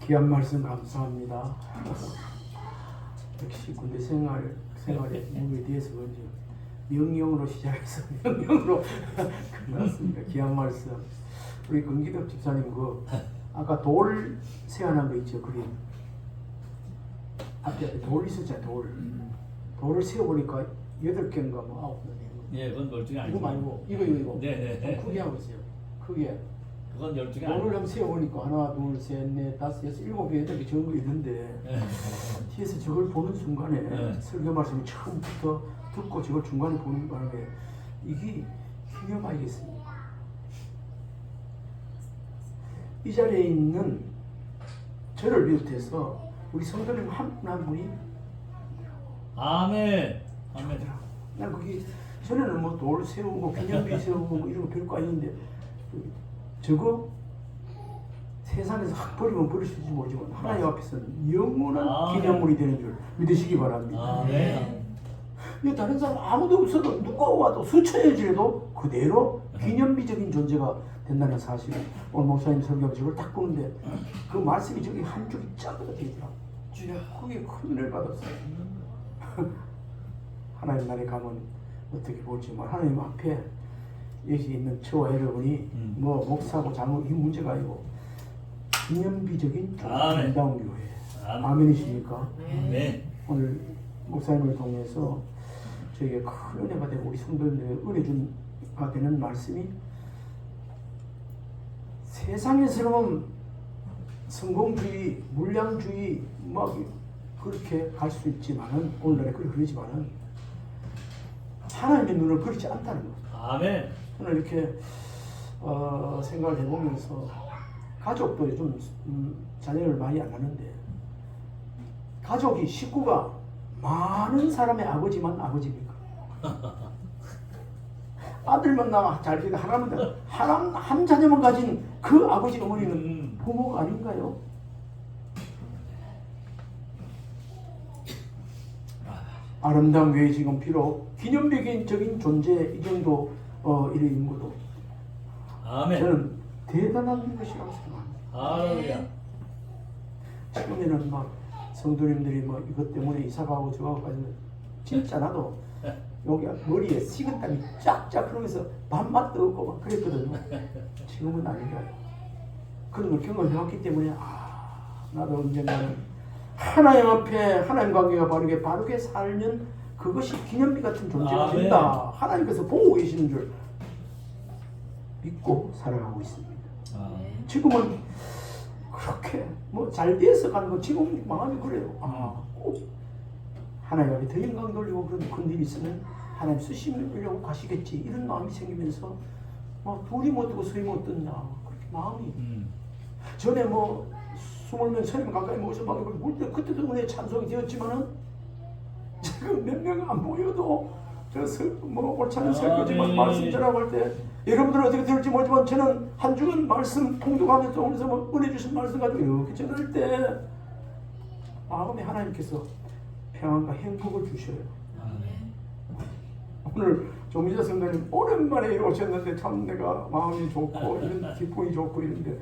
[SPEAKER 1] 귀한 말씀 감사합니다. 역시 군대 생활의 무게에 대해서 먼저 명령으로 시작해서 명령으로 끝났습니다. 귀한 말씀. 우리 금기덕 집사님 아까 돌 세안한 거 있죠, 그림. 앞에 돌 있었잖아요, 돌을 세워보니까 8개인가 뭐 9개.
[SPEAKER 2] 예, 그건 12개
[SPEAKER 1] 이거
[SPEAKER 2] 아니고.
[SPEAKER 1] 말고 이거.
[SPEAKER 2] 네네.
[SPEAKER 1] 좀 크게 하고 있어요. 크게.
[SPEAKER 2] 그건 12개
[SPEAKER 1] 돌을
[SPEAKER 2] 아니고.
[SPEAKER 1] 한번 세워보니까 하나, 둘, 셋, 넷, 다섯, 여섯, 7개, 8개 정도 있는데 뒤에서 저걸 보는 순간에
[SPEAKER 2] 네.
[SPEAKER 1] 설교 말씀을 처음부터 듣고 저걸 중간에 보는 바람에 이게 기념하겠습니다. 이 자리에 있는 저를 비롯해서 우리 성도님 한 분 한 분이
[SPEAKER 2] 아멘. 아멘.
[SPEAKER 1] 난 거기 전에는 뭐 돌 세우고 기념비 세우고 뭐 이런 거 별거 아닌데 저거 세상에서 확 버리면 버릴 수 있을지 모르지만 하나님 앞에서는 영원한
[SPEAKER 2] 아멘.
[SPEAKER 1] 기념물이 되는 줄 믿으시기 바랍니다.
[SPEAKER 2] 아멘.
[SPEAKER 1] 이 다른 사람 아무도 없어도 누가 와도 수천여 지래도 그대로 기념비적인 존재가 된다는 사실. 오늘 목사님 설교하고 저걸 딱 보는데 그 말씀이 저기 한 줄이 짝으로 되어 있더라고. 주야, 그게 큰 은혜를 받았어요. 하나님 나라에 가면 어떻게 볼지만 하나님 앞에 여기 있는 저와 여러분이 뭐 목사고 장로 이 문제가 아니고 기념비적인
[SPEAKER 2] 아멘.
[SPEAKER 1] 아름다운 교회.
[SPEAKER 2] 아멘.
[SPEAKER 1] 아멘이십니까?
[SPEAKER 2] 아멘.
[SPEAKER 1] 오늘 목사님을 통해서 저에게 큰 은혜가 되고 우리 성도님들에게 은혜 준가 되는 말씀이 세상에서는 성공주의, 물량주의 막 그렇게 갈 수 있지만은 오늘날에 그러지만은 하나님의 눈을 그렇지 않다는 거죠.
[SPEAKER 2] 아멘.
[SPEAKER 1] 오늘 이렇게 생각을 해보면서 가족도 좀 자녀를 많이 안 하는데 가족이 식구가 많은 사람의 아버지만 아버지입니까? 아들만 나와 잘 되게 하나만 한 자녀만 가진 그 아버지 어머니는 부모가 아닌가요? 아름다운 교회 지금 비록 기념비적인 존재 이 정도 이런 인구도
[SPEAKER 2] 아멘.
[SPEAKER 1] 저는 대단한 것이라고 생각합니다.
[SPEAKER 2] 할렐루야.
[SPEAKER 1] 처음에는 막 성도님들이 뭐 이것 때문에 이사가고 저가고까지 진짜 나도 여기 머리에 식은땀이 쫙쫙 흐르면서 밥맛도 없고 막 그랬거든요. 지금은 아니라요. 그런 걸 경험해왔기 때문에 나도 언젠가는 하나님 앞에 하나님 관계가 바르게 살면 그것이 기념비 같은 존재가
[SPEAKER 2] 아멘.
[SPEAKER 1] 된다. 하나님께서 보고 계시는 줄 믿고 살아가고 있습니다. 지금은 그렇게 뭐 잘 돼서 가는 거 지금 마음이 그래요. 꼭 하나님 앞에 더 영광 돌리고 그런 큰 일이 있으면 하나님 쓰시려고 가시겠지 이런 마음이 생기면서 뭐 둘이 못 뜨고 서이 못 뜬다 그렇게 마음이 전에 뭐 20명 30명 가까이 모여서 막 볼 때 그때도 은혜 찬송이 되었지만은 지금 몇 명 안 모여도 뭐 옳찬 설교지만 말씀 전하고 할 때 여러분들은 어떻게 들을지 모르지만 저는 한 주간 말씀 통독하면서 오면서 뭐 은혜 주신 말씀 가지고 이렇게 전할 때 마음에 하나님께서 평안과 행복을 주셔요. 오늘 조미자 성도님 오랜만에 오셨는데 참 내가 마음이 좋고 이런 기쁨이 좋고 이런데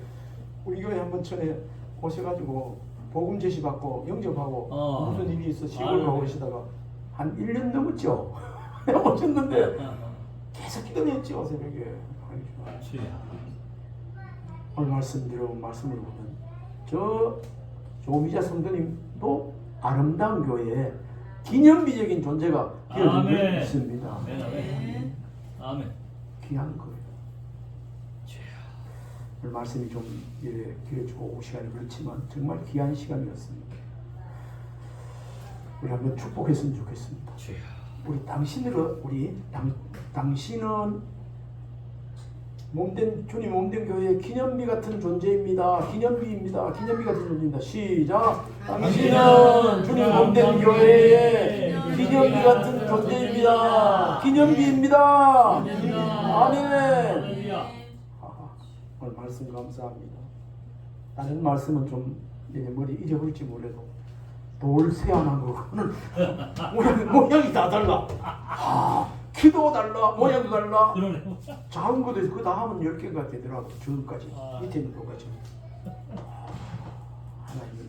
[SPEAKER 1] 우리 교회 한번 전에 오셔가지고 복음 제시 받고 영접하고 무슨 일이 있어 시골 가고 계시다가 한 1년 넘었죠. 오셨는데 계속 기도했죠 새벽에. 오늘 말씀 들어본 말씀을 보면 저 조미자 성도님도 아름다운 교회에 기념비적인 존재가 되어지고
[SPEAKER 3] 아멘.
[SPEAKER 1] 있습니다.
[SPEAKER 3] 아멘. 아멘. 아멘.
[SPEAKER 1] 귀한 거예요. 오늘 말씀이 좀 길어지고 시간이 그렇지만 정말 귀한 시간이었습니다. 우리 한번 축복했으면 좋겠습니다.
[SPEAKER 3] 주여.
[SPEAKER 1] 우리 당신은 몸된 주님 몸된 교회의 기념비 같은 존재입니다. 기념비입니다. 기념비 같은 존재입니다. 시작. 당신은 주님 몸된 교회의 기념비 같은 존재입니다. 기념비입니다. 아멘.
[SPEAKER 3] 할렐루야.
[SPEAKER 1] 오늘 말씀 감사합니다. 다른 말씀은 좀 머리 잊어버릴지 몰라도 돌 세안한 거는 모양이 다 달라. 키도 달라, 모양도 달라.
[SPEAKER 3] 그러네.
[SPEAKER 1] 작은 것도 있고 그 다음은 10개가 되더라고. 저까지
[SPEAKER 3] 아.
[SPEAKER 1] 밑에는 똑같이. 하나님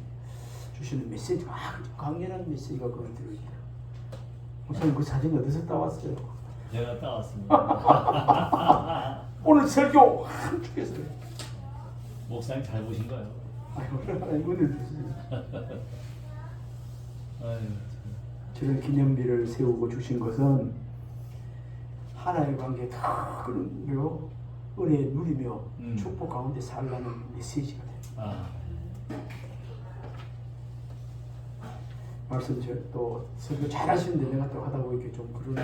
[SPEAKER 1] 주시는 메시지가 강렬한 메시지가 거기 들어있다. 목사님 그 사진 어디서 따왔어요?
[SPEAKER 3] 제가 따왔습니다.
[SPEAKER 1] 오늘 설교 한쪽에서
[SPEAKER 3] 목사님 잘 보신 거예요.
[SPEAKER 1] 하나님 은혜를 주시죠.
[SPEAKER 3] 아유,
[SPEAKER 1] 저런 기념비를 세우고 주신 것은 하나님의 관계에 큰 은혜 누리며 축복 가운데 살라는 메시지가 됩니다.
[SPEAKER 3] 아,
[SPEAKER 1] 말씀 또 설교 잘하시는데 내가 또 하다 보니까 좀 그러네.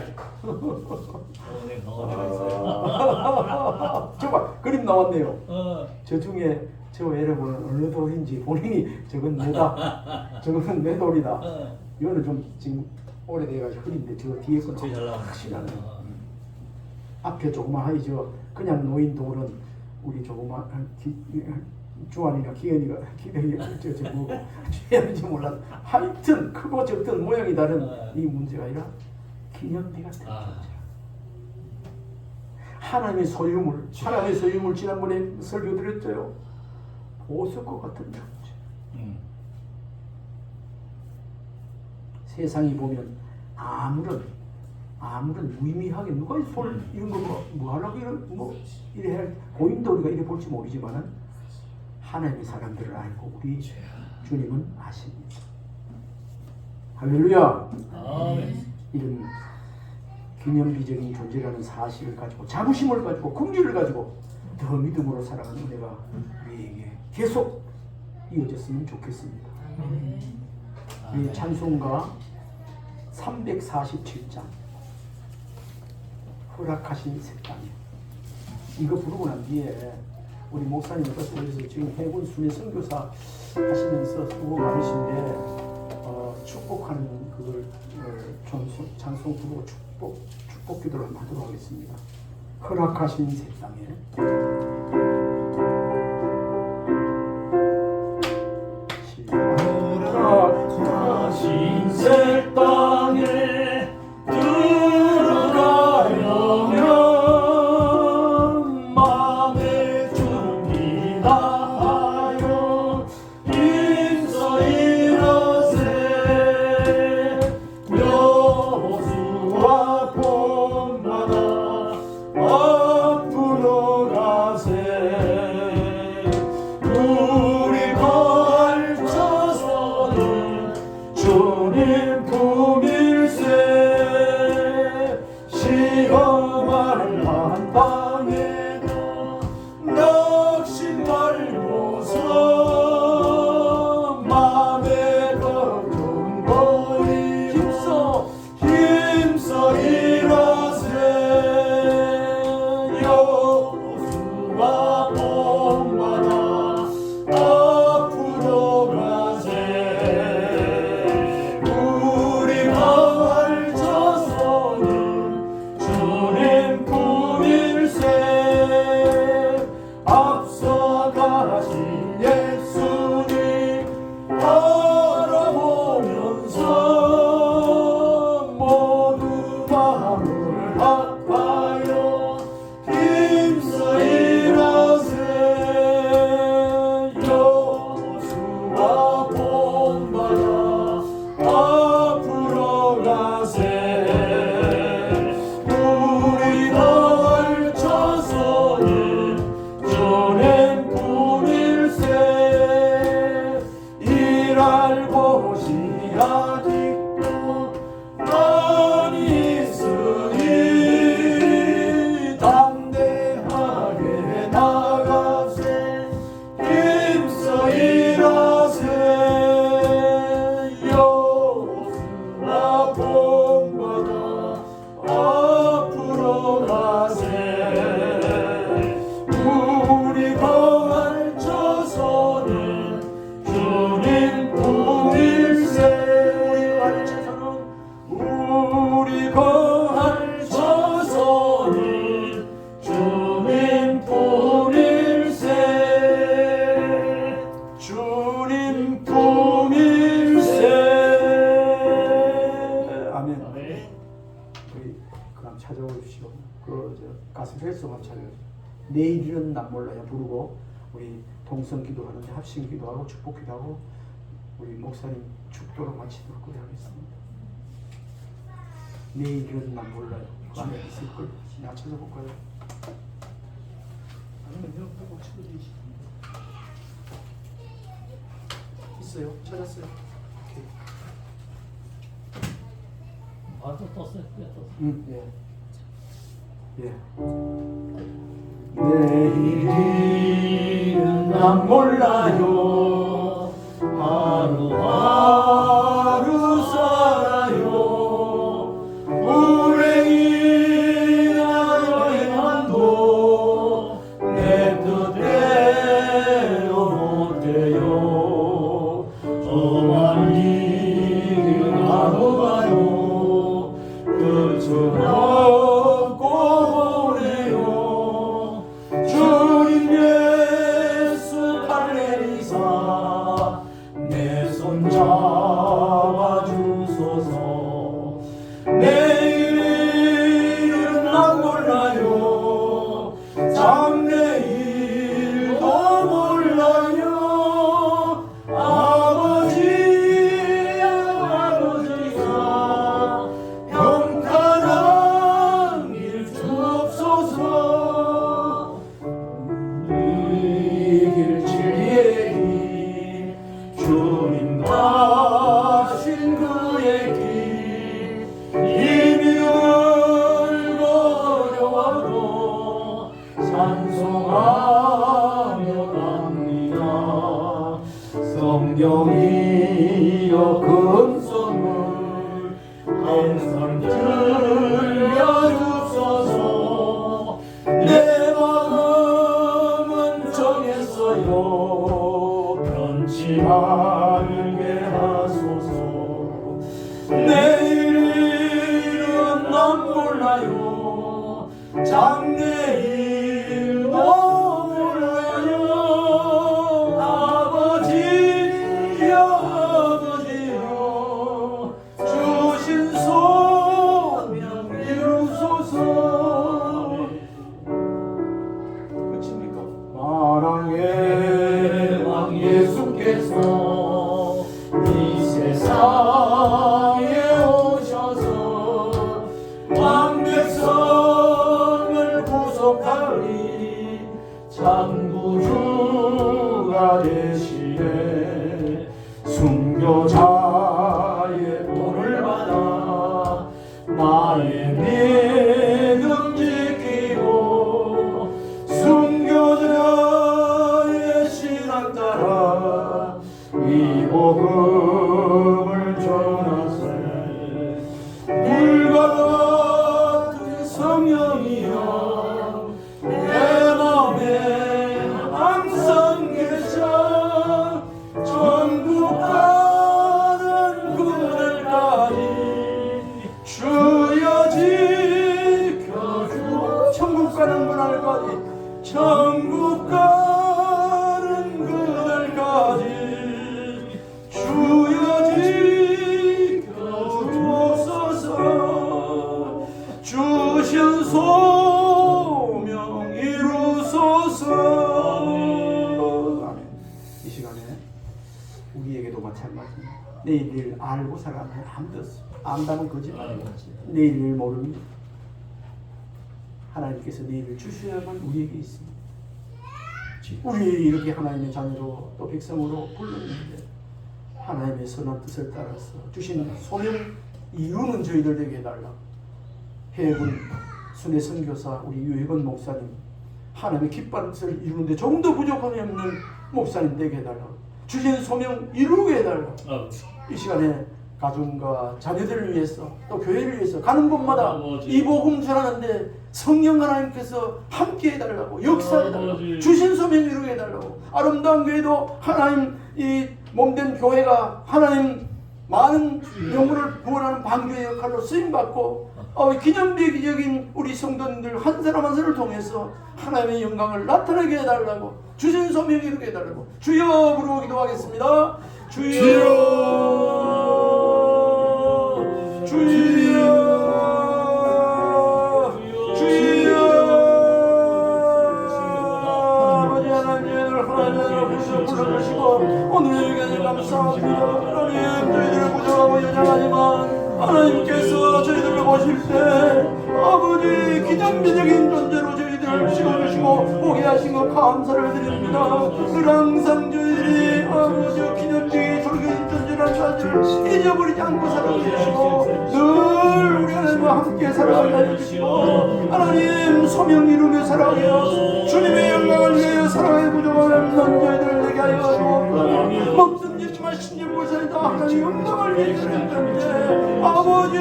[SPEAKER 3] 네, 강원에가 있어요.
[SPEAKER 1] 저봐 그림 나왔네요.
[SPEAKER 3] 어,
[SPEAKER 1] 저 중에 저 여러분은 어느 돌인지 본인이 저건 내다, 저건 내 돌이다.
[SPEAKER 3] 어.
[SPEAKER 1] 이거는 좀 지금 오래돼가지고 흐린데 저 뒤에 거는
[SPEAKER 3] 제일 잘 나왔네.
[SPEAKER 1] 확실하네.
[SPEAKER 3] 어.
[SPEAKER 1] 앞에 조그마하니 저 그냥 놓인 돌은 우리 조그마한 주환이가 기현이가 저 뭐고 주현인지 몰라. 하여튼 크고 적든 모양이 다른 이 문제가 아니라 기념비 같은 존재. 하나님의 소유물, 하나님의 소유물 지난번에 설교 드렸죠. 보석과 같은 존재. 세상이 보면 아무런 무의미하게 누가 손 이런 거 뭐 하려고 이래 할 고인도 우리가 이래 볼지 모르지만은 하나님의 사람들을 알고 우리 주님은 아십니다. 할렐루야.
[SPEAKER 3] 아멘.
[SPEAKER 1] 이런 기념비적인 존재라는 사실을 가지고 자부심을 가지고 긍지를 가지고 더 믿음으로 살아가는 은혜가 우리에게 계속 이어졌으면 좋겠습니다. 우리 찬송가 347장 허락하신 새 땅에 이거 부르고 난 뒤에 우리 목사님께서 지금 해군 순회 선교사 하시면서 수고 많으신데 축복하는 그걸 찬송 부르고 축복 기도를 한번 하도록 하겠습니다. 허락하신 새 땅에
[SPEAKER 3] 허락하신 새 땅에 들어가려면 마음의 준비 다하여 힘써 일어세 여호수아 본받아 앞으로 가세 우리 걸쳐서는 주님 품일세 시험할 한 땅에도 낙심 말고서 맘에 걱정 버리 힘써 일하세 여호수아 본받아 앞으로 가세 우리 걸쳐서는 주님
[SPEAKER 1] 찾아오십시오. 가슴 헬스만 찾아오십시오. 내일은 난 몰라요 부르고 우리 동성 기도하는데 합심 기도하고 축복 기도하고 우리 목사님 축도로 마치도록 하겠습니다. 내일은 난 몰라요. 그 안에 있을 걸 내가 찾아볼까요? 아니면 내가 꼭 찾아주시 있어요? 찾았어요? 오케이.
[SPEAKER 2] 또 떴어요.
[SPEAKER 1] 예. 예.
[SPEAKER 3] 내일은 난 몰라요. 하루하루 살아요. 불행이나 여행한도 내 뜻대로 못돼요. 험한 길 가고 가요. 끝은 없고 오네요. 주님 예수 할례리사 내 손 잡아주소서. 내일은 난 몰라요. 장래일도 몰라요. 아버지가 평탄한 길 주옵소서. 이 길 진리의 길 주님 가신 그의 길 이미 울고 어려워도 찬송하며 갑니다. 성경이여 금성을 항상 들려주소서. 내 마음은 정했어요. 변치 말게 하소서. 내일은 난 몰라요. 장래일도 몰라요. 아버지여 주신 소명 이루소서. 끝입니까? 사랑의 왕 예수께서 이 세상에 오셔서 왕백성을 구속하리 창구주가 되시네. 순교자의 본을 받아 나의 믿음 지키고 순교자의 신앙 따라 이 복음을 전하세. 물과 같은 성령이여 내 맘에 항상 계셔. 천국 가는 그날까지 주여 지켜주오. 천국 가는 그날까지 천국 가는 그날까지 주여 지켜주옵소서. 주신 소명 이루소서. 아멘. 이 시간에 우리에게도 마찬가지입니다. 내일을 알고 살아가는 아무도 없습니다. 안다면 거짓말입니다. 내일을 모릅니다. 하나님께서 내일을 주셔야만 우리에게 있습니다. 우리 이렇게 하나님의 자녀로 또 백성으로 불렀는데 하나님의 선한 뜻을 따라서 주신 소명 이루는 저희들 되게 해달라. 해군 순회 선교사 우리 유혜건 목사님 하나님의 기뻐하는 뜻을 이루는데 조금도 부족함이 없는 목사님 되게 해달라. 주신 소명 이루게 해달라. 이 시간에 가정과 자녀들을 위해서 또 교회를 위해서 가는 곳마다 이 복음 전하는데 성령 하나님께서 함께 해달라고 역사해달라고 주신 소명 이루게 해달라고. 아름다운 교회도 하나님 이 몸된 교회가 하나님 많은 영혼을 구원하는 방주의 역할로 쓰임받고 기념비적인 우리 성도님들 한 사람 한 사람을 통해서 하나님의 영광을 나타나게 해달라고 주신 소명 이루게 해달라고 주여 부르고 기도하겠습니다. 주여 주여 감사합니다. 하나님 저희들을 부정하고 연약하지만 하나님께서 저희들을 보실 때 아버지 기념비적인 존재로 저희들을 씌워주시고 보게 하신 것 감사를 드립니다. 늘 항상 저희들이 아버지 기념비적인 졸교인 존재라는 사실을 잊어버리지 않고 살아주시고 늘 우리 하나님과 함께 살아가게 해주시고 하나님 소명 이루며 살아가게 하여 주님의 영광을 위하여 살아가게 부족한 저희들을 내게 하여 주옵소서. 먹든 짓지만 신님 보살이다 하나님 영광을 위해 주는 존재 아버지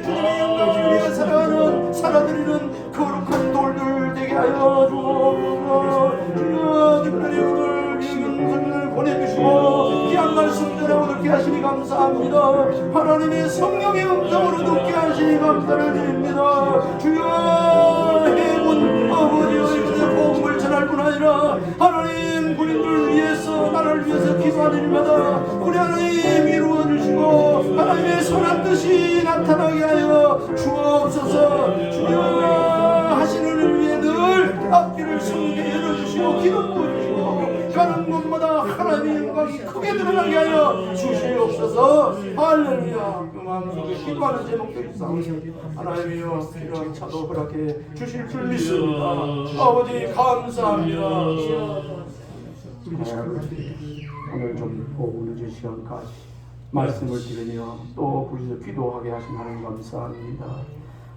[SPEAKER 3] 주님의 영광을 위해 살아가는 살아드리는 거룩한 돌들 되게 하여 주옵소서. 주여 특별히 오늘 귀한 성령을 보내주시고 귀한 말씀 전하고 듣게 하시니 감사합니다. 하나님의 성령의 음성으로 듣게 하시니 감사를 드립니다. 주여 해군 아버지의 그대 복음을 전할 뿐 아니라 하나님 군인들 위해서 나라를 위해서 기도하는 일마다 우리 하나님 이루어주시고 하나님의 선한 뜻이 나타나게 하여 주옵소서. 주여 하시는 일 위해 늘 앞길을 성게 열어주시고 기름 부어주시고 가는 곳마다 하나님의 영광이 크게 드러나게 하여 주시옵소서. 할렐루야. 그 마음속에 기도하는 제목들이 있사옵니다. 하나님이여 이런 차도 허락해 주실 줄 믿습니다. 아버지 감사합니다.
[SPEAKER 1] 오늘 좀 오후 늦은 시간까지 말씀을 들으며 또 부르짖어 기도하게 하신 하나님 감사합니다.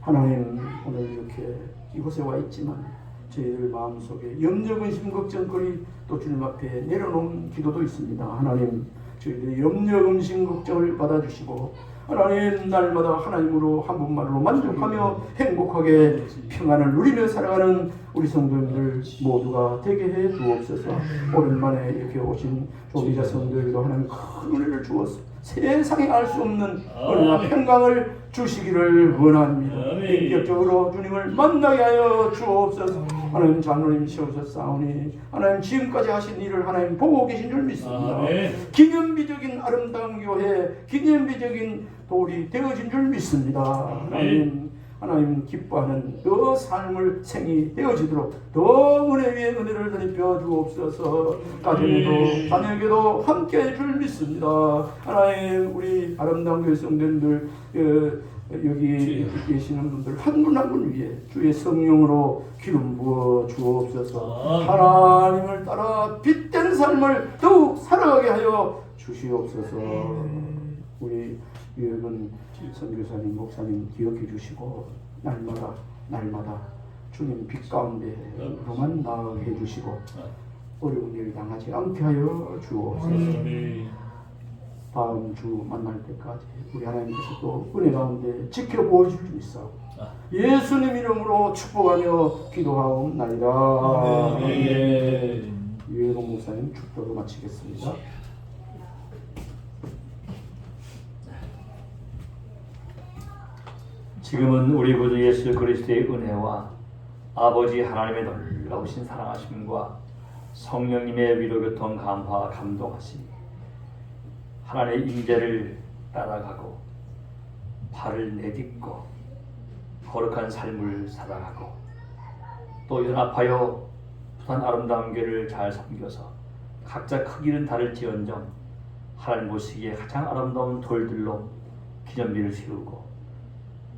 [SPEAKER 1] 하나님 오늘 이렇게 이곳에 와 있지만 저희들 마음속에 염려 근심 걱정거리 또 주님 앞에 내려놓은 기도도 있습니다. 하나님 저희들의 염려 근심 걱정을 받아주시고 하나님 날마다 하나님으로 한 분만으로 만족하며 행복하게 평안을 누리며 살아가는 우리 성도님들 모두가 되게 해 주옵소서. 오랜만에 이렇게 오신 조기자 성도에게도 하나님 큰 은혜를 주어서 세상에 알 수 없는 은혜와 평강을 주시기를 원합니다. 인격적으로 주님을 만나게 하여 주옵소서. 하나님 장로님 세우셨사오니 하나님 지금까지 하신 일을 하나님 보고 계신 줄 믿습니다. 기념비적인 아름다운 교회 기념비적인 돌이 되어진 줄 믿습니다. 하나님 기뻐하는 그 삶을 생이 되어지도록 더 은혜 위에 은혜를 더입혀 주옵소서. 가정에도 자녀에게도 함께해 줄 믿습니다. 하나님 우리 아름다운 교회 성도님들 여기 계시는 분들 한 분 한 분 위에 주의 성령으로 기름 부어 주옵소서. 하나님을 따라 빛된 삶을 더욱 살아가게 하여 주시옵소서. 우리 유혁은 선교사님 목사님 기억해 주시고 날마다 주님 빛 가운데로만 나아가게 해주시고 어려운 일 당하지 않게 하여 주옵소서. 다음 주 만날 때까지 우리 하나님께서 또 은혜 가운데 지켜보실 줄 믿사오고 예수님 이름으로 축복하며 기도하옵나이다. 유혜동 목사님 축도로 마치겠습니다.
[SPEAKER 2] 지금은 우리 구주 예수 그리스도의 은혜와 아버지 하나님의 놀라우신 사랑하심과 성령님의 위로교통 감화 감동하심이 하나님의 임재를 따라가고 발을 내딛고 거룩한 삶을 살아가고 또 연합하여 부산 아름다운 교회를 잘 섬겨서 각자 크기는 다를지언정 하나님 보시기에 가장 아름다운 돌들로 기념비를 세우고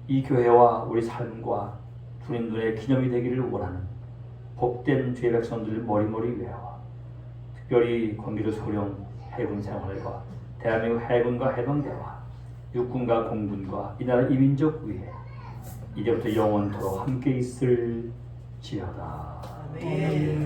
[SPEAKER 2] 이 교회와 우리 삶과 주님 눈에 기념이 되기를 원하는 복된 주의 백성들 머리머리 외와 특별히 광기도 소령 해군 생활과 대한민국 해군과 해병대와 육군과 공군과 이 나라 이민족 위에 이제부터 영원토록 함께 있을지어다. 아멘.